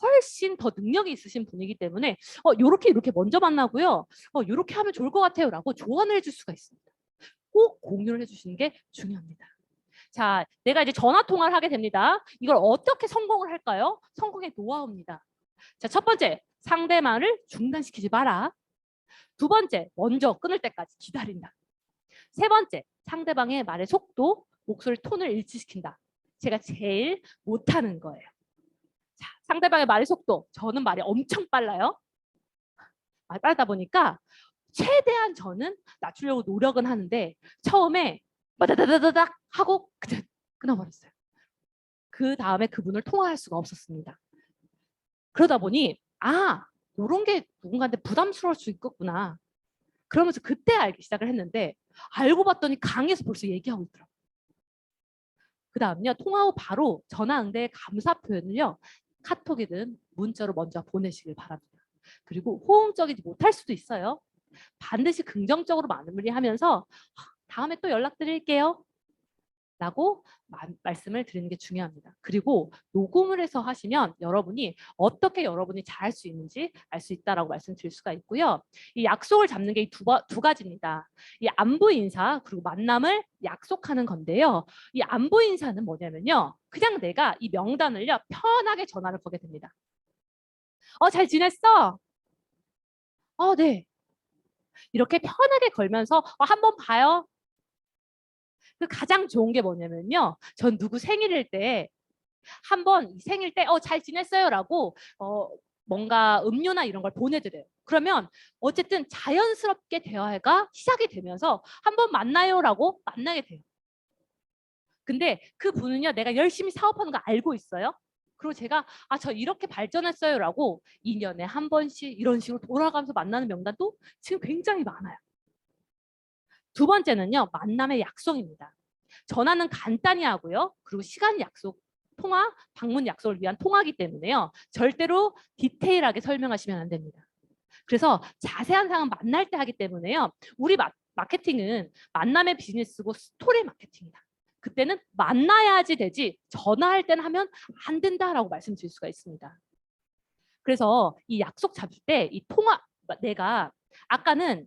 훨씬 더 능력이 있으신 분이기 때문에 이렇게 먼저 만나고요. 이렇게 하면 좋을 것 같아요 라고 조언을 해줄 수가 있습니다. 꼭 공유를 해주시는 게 중요합니다. 자, 내가 이제 전화 통화를 하게 됩니다. 이걸 어떻게 성공을 할까요? 성공의 노하우입니다. 자, 첫 번째, 상대방을 중단시키지 마라. 두 번째, 먼저 끊을 때까지 기다린다. 세 번째, 상대방의 말의 속도, 목소리 톤을 일치시킨다. 제가 제일 못하는 거예요. 자, 상대방의 말의 속도, 저는 말이 엄청 빨라요. 빠르다 보니까 최대한 저는 낮추려고 노력은 하는데 처음에 바다다다닥 하고 그냥 끊어버렸어요. 그 다음에 그분을 통화할 수가 없었습니다. 그러다 보니 이런 게 누군가한테 부담스러울 수 있겠구나. 그러면서 그때 알기 시작을 했는데 알고 봤더니 강의에서 벌써 얘기하고 있더라고요. 그 다음요. 통화 후 바로 전화 응대의 감사 표현을요. 카톡이든 문자로 먼저 보내시길 바랍니다. 그리고 호응적이지 못할 수도 있어요. 반드시 긍정적으로 마무리하면서 다음에 또 연락드릴게요 라고 말씀을 드리는 게 중요합니다. 그리고 녹음을 해서 하시면 어떻게 여러분이 잘할 수 있는지 알 수 있다라고 말씀드릴 수가 있고요. 이 약속을 잡는 게 두 가지입니다. 이 안부 인사 그리고 만남을 약속하는 건데요. 이 안부 인사는 뭐냐면요. 그냥 내가 이 명단을요. 편하게 전화를 거게 됩니다. 잘 지냈어? 네. 이렇게 편하게 걸면서 한번 봐요. 그 가장 좋은 게 뭐냐면요. 전 누구 생일일 때 한번 생일 때 잘 지냈어요라고 뭔가 음료나 이런 걸 보내드려요. 그러면 어쨌든 자연스럽게 대화가 시작이 되면서 한번 만나요라고 만나게 돼요. 근데 그 분은요. 내가 열심히 사업하는 거 알고 있어요. 그리고 제가 저 이렇게 발전했어요라고 2년에 한 번씩 이런 식으로 돌아가면서 만나는 명단도 지금 굉장히 많아요. 두 번째는요. 만남의 약속입니다. 전화는 간단히 하고요. 그리고 시간 약속, 통화, 방문 약속을 위한 통화이기 때문에요. 절대로 디테일하게 설명하시면 안 됩니다. 그래서 자세한 사항은 만날 때 하기 때문에요. 우리 마케팅은 만남의 비즈니스고 스토리 마케팅이다. 그때는 만나야지 되지 전화할 때는 하면 안 된다라고 말씀드릴 수가 있습니다. 그래서 이 약속 잡을 때 이 통화 아까는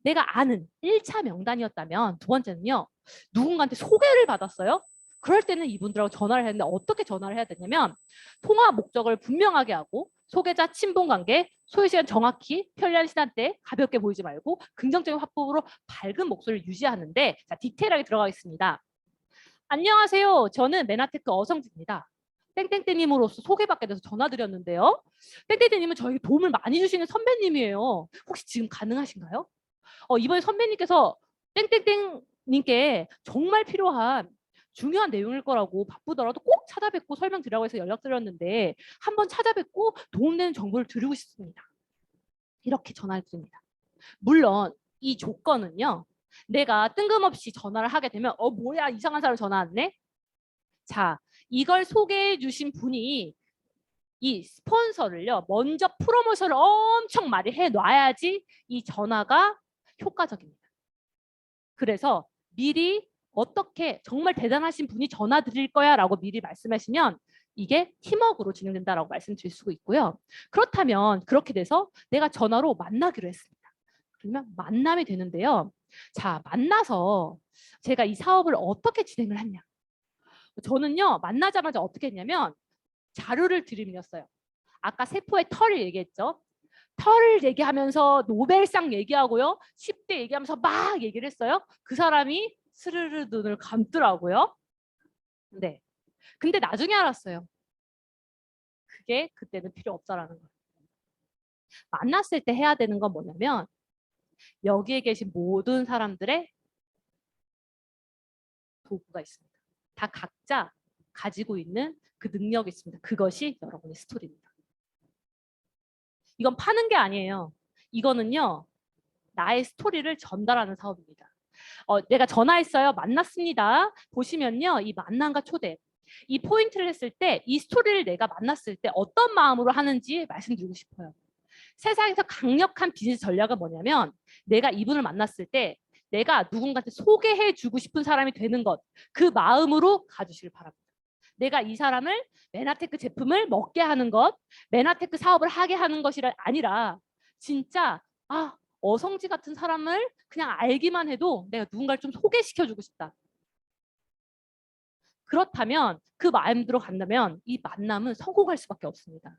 내가 아는 1차 명단이었다면 두 번째는요. 누군가한테 소개를 받았어요. 그럴 때는 이분들하고 전화를 했는데 어떻게 전화를 해야 되냐면 통화 목적을 분명하게 하고 소개자 친분관계, 소요시간 정확히 편리한 시간대 가볍게 보이지 말고 긍정적인 화법으로 밝은 목소리를 유지하는데 자, 디테일하게 들어가겠습니다. 안녕하세요. 저는 맨하테크 어성진입니다. 땡땡땡님으로서 소개받게 돼서 전화드렸는데요. 땡땡땡님은 저에게 도움을 많이 주시는 선배님이에요. 혹시 지금 가능하신가요? 이번에 선배님께서 땡땡땡님께 정말 필요한 중요한 내용일 거라고 바쁘더라도 꼭 찾아뵙고 설명드리라고 해서 연락드렸는데 한번 찾아뵙고 도움되는 정보를 드리고 싶습니다. 이렇게 전화를 드립니다. 물론 이 조건은요. 내가 뜬금없이 전화를 하게 되면 뭐야 이상한 사람 전화 왔네? 자, 이걸 소개해 주신 분이 이 스폰서를요. 먼저 프로모션을 엄청 많이 해놔야지 이 전화가 효과적입니다. 그래서 미리 어떻게 정말 대단하신 분이 전화 드릴 거야 라고 미리 말씀하시면 이게 팀워크로 진행된다라고 말씀드릴 수 있고요. 그렇다면 그렇게 돼서 내가 전화로 만나기로 했습니다. 그러면 만남이 되는데요. 자, 만나서 제가 이 사업을 어떻게 진행을 했냐. 저는요. 만나자마자 어떻게 했냐면 자료를 들이밀었어요. 아까 세포의 털을 얘기했죠. 털을 얘기하면서 노벨상 얘기하고요. 10대 얘기하면서 막 얘기를 했어요. 그 사람이 스르르 눈을 감더라고요. 네. 근데 나중에 알았어요. 그게 그때는 필요 없다라는 거예요. 만났을 때 해야 되는 건 뭐냐면 여기에 계신 모든 사람들의 도구가 있습니다. 다 각자 가지고 있는 그 능력이 있습니다. 그것이 여러분의 스토리입니다. 이건 파는 게 아니에요. 이거는요. 나의 스토리를 전달하는 사업입니다. 내가 전화했어요. 만났습니다. 보시면요. 이 만남과 초대. 이 포인트를 했을 때 이 스토리를 내가 만났을 때 어떤 마음으로 하는지 말씀드리고 싶어요. 세상에서 강력한 비즈니스 전략은 뭐냐면 내가 이분을 만났을 때 내가 누군가한테 소개해주고 싶은 사람이 되는 것, 그 마음으로 가주시길 바랍니다. 내가 이 사람을 메나테크 제품을 먹게 하는 것, 메나테크 사업을 하게 하는 것이 아니라 진짜 어성지 같은 사람을 그냥 알기만 해도 내가 누군가를 좀 소개시켜주고 싶다. 그렇다면 그 마음대로 간다면 이 만남은 성공할 수밖에 없습니다.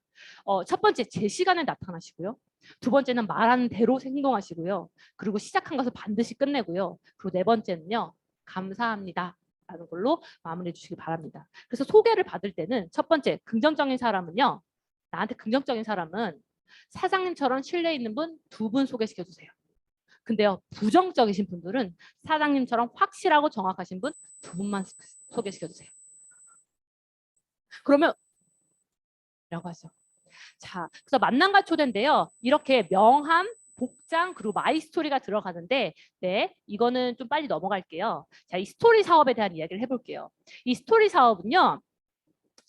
첫 번째, 제 시간에 나타나시고요. 두 번째는 말하는 대로 행동하시고요. 그리고 시작한 것을 반드시 끝내고요. 그리고 네 번째는요. 감사합니다. 라는 걸로 마무리해 주시기 바랍니다. 그래서 소개를 받을 때는 첫 번째, 긍정적인 사람은요. 나한테 긍정적인 사람은 사장님처럼 신뢰 있는 분 두 분 소개시켜 주세요. 근데요, 부정적이신 분들은 사장님처럼 확실하고 정확하신 분 두 분만 소개시켜 주세요. 그러면 라고 하죠. 자, 그래서 만남과 초대인데요. 이렇게 명함, 복장, 그리고 마이 스토리가 들어가는데, 네, 이거는 좀 빨리 넘어갈게요. 자, 이 스토리 사업에 대한 이야기를 해볼게요. 이 스토리 사업은요.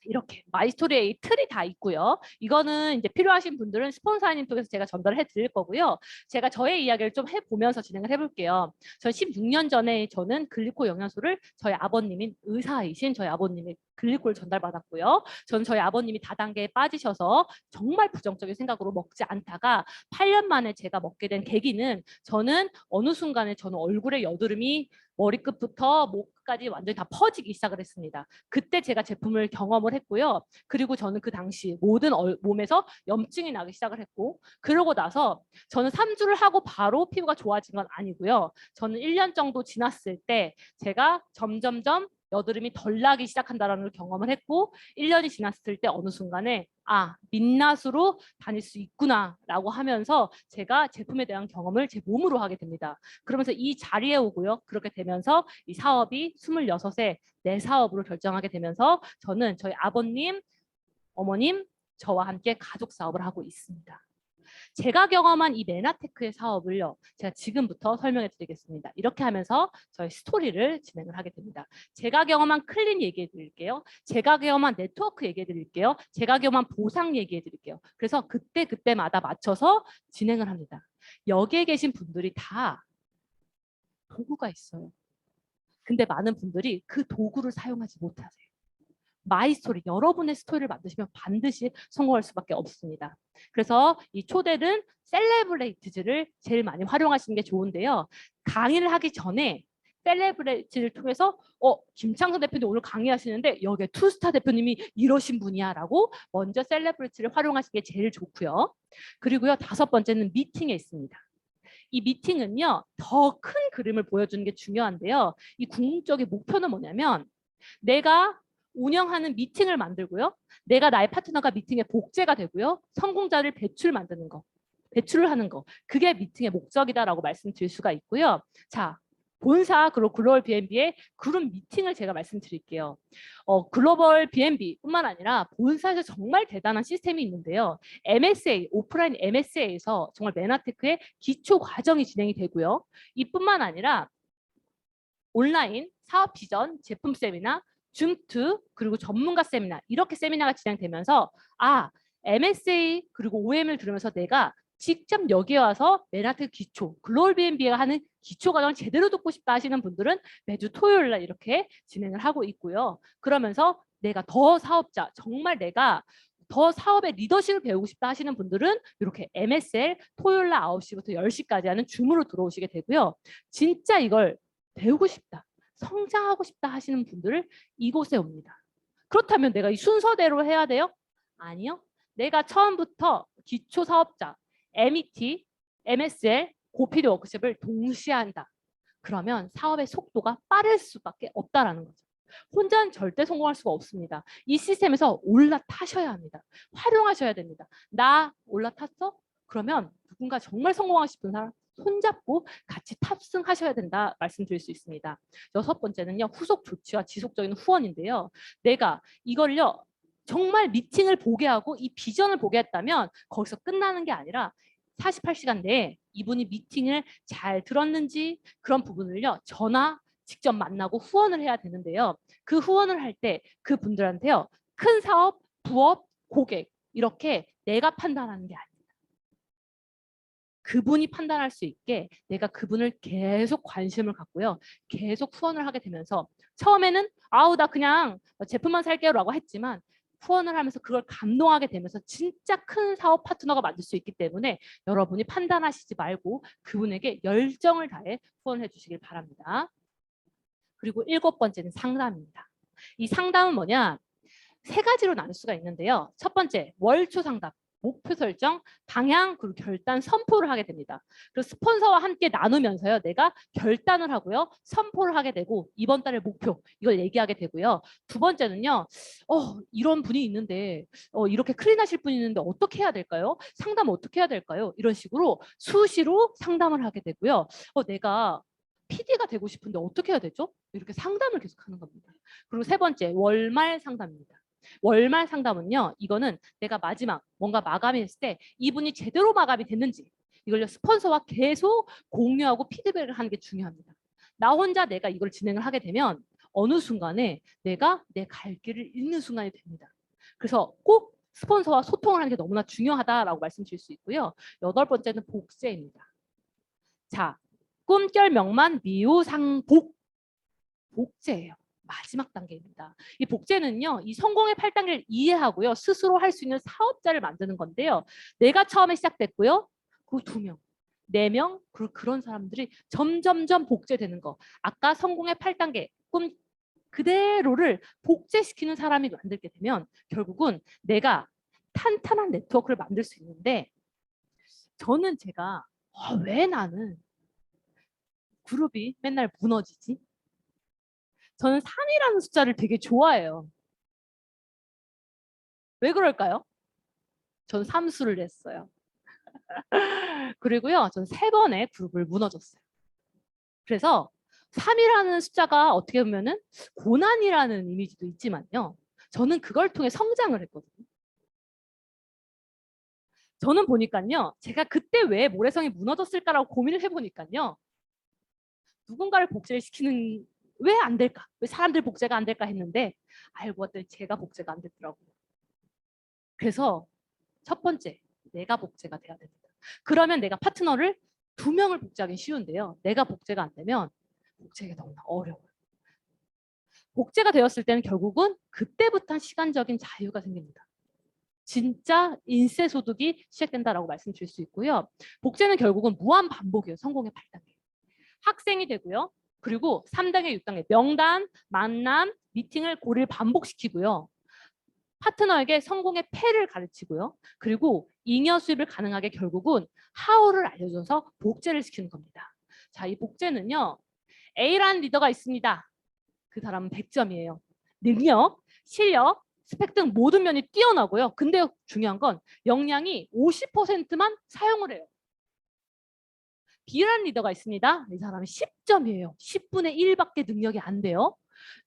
이렇게 마이스토리에 이 틀이 다 있고요. 이거는 이제 필요하신 분들은 스폰서님 통해서 제가 전달을 해드릴 거고요. 제가 저의 이야기를 좀 해보면서 진행을 해볼게요. 전 16년 전에 저는 글리코 영양소를 저희 아버님인 의사이신 저희 아버님의 글리코를 전달받았고요. 저는 저희 아버님이 다단계에 빠지셔서 정말 부정적인 생각으로 먹지 않다가 8년 만에 제가 먹게 된 계기는 저는 어느 순간에 저는 얼굴에 여드름이 머리끝부터 목까지 완전히 다 퍼지기 시작을 했습니다. 그때 제가 제품을 경험을 했고요. 그리고 저는 그 당시 모든 몸에서 염증이 나기 시작을 했고 그러고 나서 저는 3주를 하고 바로 피부가 좋아진 건 아니고요. 저는 1년 정도 지났을 때 제가 점점점 여드름이 덜 나기 시작한다는 걸 경험을 했고 1년이 지났을 때 어느 순간에 민낯으로 다닐 수 있구나라고 하면서 제가 제품에 대한 경험을 제 몸으로 하게 됩니다. 그러면서 이 자리에 오고요. 그렇게 되면서 이 사업이 26세 내 사업으로 결정하게 되면서 저는 저희 아버님, 어머님, 저와 함께 가족 사업을 하고 있습니다. 제가 경험한 이 메나테크의 사업을요. 제가 지금부터 설명해 드리겠습니다. 이렇게 하면서 저희 스토리를 진행을 하게 됩니다. 제가 경험한 클린 얘기해 드릴게요. 제가 경험한 네트워크 얘기해 드릴게요. 제가 경험한 보상 얘기해 드릴게요. 그래서 그때마다 맞춰서 진행을 합니다. 여기에 계신 분들이 다 도구가 있어요. 근데 많은 분들이 그 도구를 사용하지 못하세요. 마이 스토리, 여러분의 스토리를 만드시면 반드시 성공할 수밖에 없습니다. 그래서 이 초대는 셀레브레이트즈를 제일 많이 활용하시는 게 좋은데요. 강의를 하기 전에 셀레브레이트를 통해서 김창선 대표님 오늘 강의하시는데 여기에 투스타 대표님이 이러신 분이야 라고 먼저 셀레브레이트를 활용하시는 게 제일 좋고요. 그리고요, 다섯 번째는 미팅에 있습니다. 이 미팅은요, 더 큰 그림을 보여주는 게 중요한데요. 이 궁극적인 목표는 뭐냐면 내가 운영하는 미팅을 만들고요. 내가 나의 파트너가 미팅의 복제가 되고요. 성공자를 만드는 거, 배출을 하는 거. 그게 미팅의 목적이다라고 말씀드릴 수가 있고요. 자, 본사 그리고 글로벌 B&B의 그룹 미팅을 제가 말씀드릴게요. 글로벌 B&B뿐만 아니라 본사에서 정말 대단한 시스템이 있는데요. MSA, 오프라인 MSA에서 정말 메나테크의 기초 과정이 진행이 되고요. 이뿐만 아니라 온라인 사업 비전, 제품 세미나, 줌2 그리고 전문가 세미나 이렇게 세미나가 진행되면서 MSA 그리고 OM을 들으면서 내가 직접 여기에 와서 메나테크 기초, 글로벌 B&B가 하는 기초 과정을 제대로 듣고 싶다 하시는 분들은 매주 토요일 날 이렇게 진행을 하고 있고요. 그러면서 내가 더 사업자, 정말 내가 더 사업의 리더십을 배우고 싶다 하시는 분들은 이렇게 MSL 토요일 날 9시부터 10시까지 하는 줌으로 들어오시게 되고요. 진짜 이걸 배우고 싶다, 성장하고 싶다 하시는 분들을 이곳에 옵니다. 그렇다면 내가 이 순서대로 해야 돼요? 아니요. 내가 처음부터 기초 사업자, MET, MSL, 고필드 워크숍을 동시에 한다. 그러면 사업의 속도가 빠를 수밖에 없다라는 거죠. 혼자는 절대 성공할 수가 없습니다. 이 시스템에서 올라타셔야 합니다. 활용하셔야 됩니다. 나 올라탔어? 그러면 누군가 정말 성공하고 싶은 사람 손잡고 같이 탑승하셔야 된다 말씀드릴 수 있습니다. 여섯 번째는요. 후속 조치와 지속적인 후원인데요. 내가 이걸요. 정말 미팅을 보게 하고 이 비전을 보게 했다면 거기서 끝나는 게 아니라 48시간 내에 이분이 미팅을 잘 들었는지 그런 부분을요. 전화 직접 만나고 후원을 해야 되는데요. 그 후원을 할 때 그분들한테요. 큰 사업, 부업, 고객 이렇게 내가 판단하는 게 아니에요. 그분이 판단할 수 있게 내가 그분을 계속 관심을 갖고요. 계속 후원을 하게 되면서 처음에는 아우 나 그냥 제품만 살게요라고 했지만 후원을 하면서 그걸 감동하게 되면서 진짜 큰 사업 파트너가 만들 수 있기 때문에 여러분이 판단하시지 말고 그분에게 열정을 다해 후원해 주시길 바랍니다. 그리고 7번째는 상담입니다. 이 상담은 뭐냐? 3가지로 나눌 수가 있는데요. 첫 번째, 월초 상담. 목표 설정, 방향, 그리고 결단, 선포를 하게 됩니다. 그리고 스폰서와 함께 나누면서요. 내가 결단을 하고요. 선포를 하게 되고 이번 달의 목표, 이걸 얘기하게 되고요. 두 번째는요. 이런 분이 있는데 이렇게 클린하실 분이 있는데 어떻게 해야 될까요? 상담 어떻게 해야 될까요? 이런 식으로 수시로 상담을 하게 되고요. 내가 PD가 되고 싶은데 어떻게 해야 되죠? 이렇게 상담을 계속하는 겁니다. 그리고 세 번째, 월말 상담입니다. 월말 상담은요. 이거는 내가 마지막 뭔가 마감이 됐을 때 이분이 제대로 마감이 됐는지 이걸 스폰서와 계속 공유하고 피드백을 하는 게 중요합니다. 나 혼자 내가 이걸 진행을 하게 되면 어느 순간에 내가 내 갈 길을 잃는 순간이 됩니다. 그래서 꼭 스폰서와 소통을 하는 게 너무나 중요하다라고 말씀드릴 수 있고요. 8번째는 복제입니다. 자, 꿈결 명만 미우상복. 복제예요. 마지막 단계입니다. 이 복제는요. 이 성공의 8단계를 이해하고요. 스스로 할 수 있는 사업자를 만드는 건데요. 내가 처음에 시작됐고요. 그 2명, 4명, 그런 사람들이 점점점 복제되는 거. 아까 성공의 8단계 꿈 그대로를 복제시키는 사람이 만들게 되면 결국은 내가 탄탄한 네트워크를 만들 수 있는데 저는 제가 왜 나는 그룹이 맨날 무너지지? 저는 3이라는 숫자를 되게 좋아해요. 왜 그럴까요? 저는 3수를 냈어요. 그리고요, 저는 3번의 그룹을 무너졌어요. 그래서 3이라는 숫자가 어떻게 보면은 고난이라는 이미지도 있지만요. 저는 그걸 통해 성장을 했거든요. 저는 보니까요, 제가 그때 왜 모래성이 무너졌을까라고 고민을 해보니까요. 누군가를 복제를 시키는 왜 안 될까? 왜 사람들 복제가 안 될까 했는데 알고 봤더니 제가 복제가 안 됐더라고요. 그래서 첫 번째, 내가 복제가 돼야 됩니다. 그러면 내가 파트너를 2명을 복제하기 쉬운데요. 내가 복제가 안 되면 복제가 너무나 어려워요. 복제가 되었을 때는 결국은 그때부터 시간적인 자유가 생깁니다. 진짜 인세 소득이 시작된다라고 말씀드릴 수 있고요. 복제는 결국은 무한 반복이에요. 성공의 8단계. 학생이 되고요. 그리고 3단계, 6단계 명단, 만남, 미팅을 고리를 반복시키고요. 파트너에게 성공의 패를 가르치고요. 그리고 잉여 수입을 가능하게 결국은 하우를 알려줘서 복제를 시키는 겁니다. 자, 이 복제는요. A라는 리더가 있습니다. 그 사람은 100점이에요. 능력, 실력, 스펙 등 모든 면이 뛰어나고요. 근데 중요한 건 역량이 50%만 사용을 해요. B라는 리더가 있습니다. 이 사람은 10점이에요. 10분의 1밖에 능력이 안 돼요.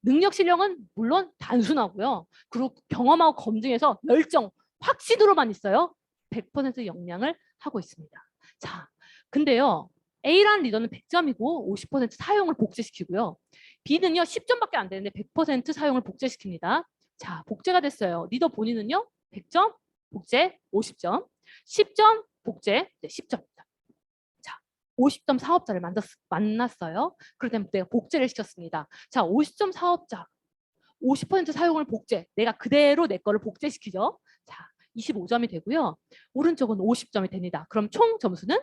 능력 실력은 물론 단순하고요. 그리고 경험하고 검증해서 열정, 확신으로만 있어요. 100% 역량을 하고 있습니다. 자, 근데요. A라는 리더는 100점이고 50% 사용을 복제시키고요. B는요. 10점밖에 안 되는데 100% 사용을 복제시킵니다. 자, 복제가 됐어요. 리더 본인은요. 100점, 복제 50점, 10점, 복제 10점. 50점 사업자를 만났어요. 그럴 때 내가 복제를 시켰습니다. 자, 50점 사업자, 50% 사용을 복제. 내가 그대로 내 거를 복제시키죠. 자, 25점이 되고요. 오른쪽은 50점이 됩니다. 그럼 총 점수는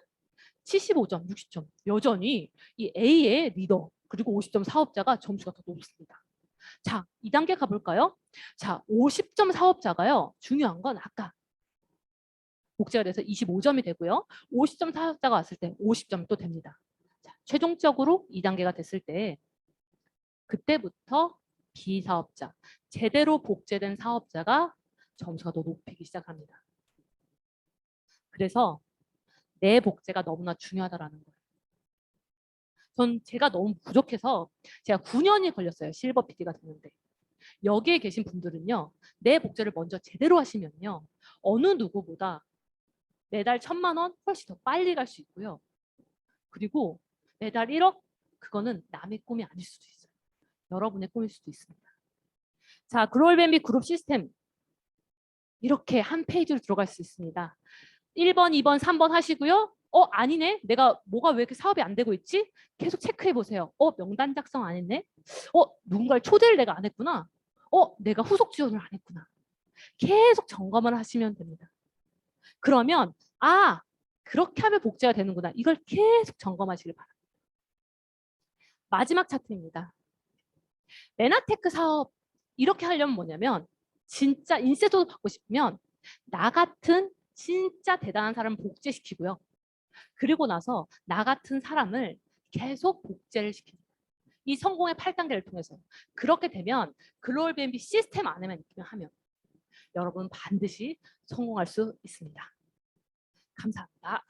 75점, 60점. 여전히 이 A의 리더 그리고 50점 사업자가 점수가 더 높습니다. 자, 2단계 가볼까요? 자, 50점 사업자가요. 중요한 건 아까 복제가 돼서 25점이 되고요. 50점 사업자가 왔을 때 50점이 또 됩니다. 자, 최종적으로 2단계가 됐을 때 그때부터 비사업자, 제대로 복제된 사업자가 점수가 더 높이기 시작합니다. 그래서 내 복제가 너무나 중요하다라는 거예요. 전 제가 너무 부족해서 제가 9년이 걸렸어요. 실버 PD가 되는데. 여기에 계신 분들은요. 내 복제를 먼저 제대로 하시면요. 어느 누구보다 매달 1,000만 원 훨씬 더 빨리 갈 수 있고요. 그리고 매달 1억 그거는 남의 꿈이 아닐 수도 있어요. 여러분의 꿈일 수도 있습니다. 자, 그로벌밴비 그룹 시스템 이렇게 한 페이지로 들어갈 수 있습니다. 1번, 2번, 3번 하시고요. 아니네. 내가 뭐가 왜 이렇게 사업이 안 되고 있지? 계속 체크해 보세요. 명단 작성 안 했네. 누군가를 초대를 내가 안 했구나. 내가 후속 지원을 안 했구나. 계속 점검을 하시면 됩니다. 그러면 그렇게 하면 복제가 되는구나. 이걸 계속 점검하시길 바랍니다. 마지막 차트입니다. 메나테크 사업 이렇게 하려면 뭐냐면 진짜 인쇄도 받고 싶으면 나 같은 진짜 대단한 사람을 복제시키고요. 그리고 나서 나 같은 사람을 계속 복제를 시킵니다. 이 성공의 8단계를 통해서. 그렇게 되면 글로벌 B&B 시스템 안에만 하면 여러분 반드시 성공할 수 있습니다. 감사합니다.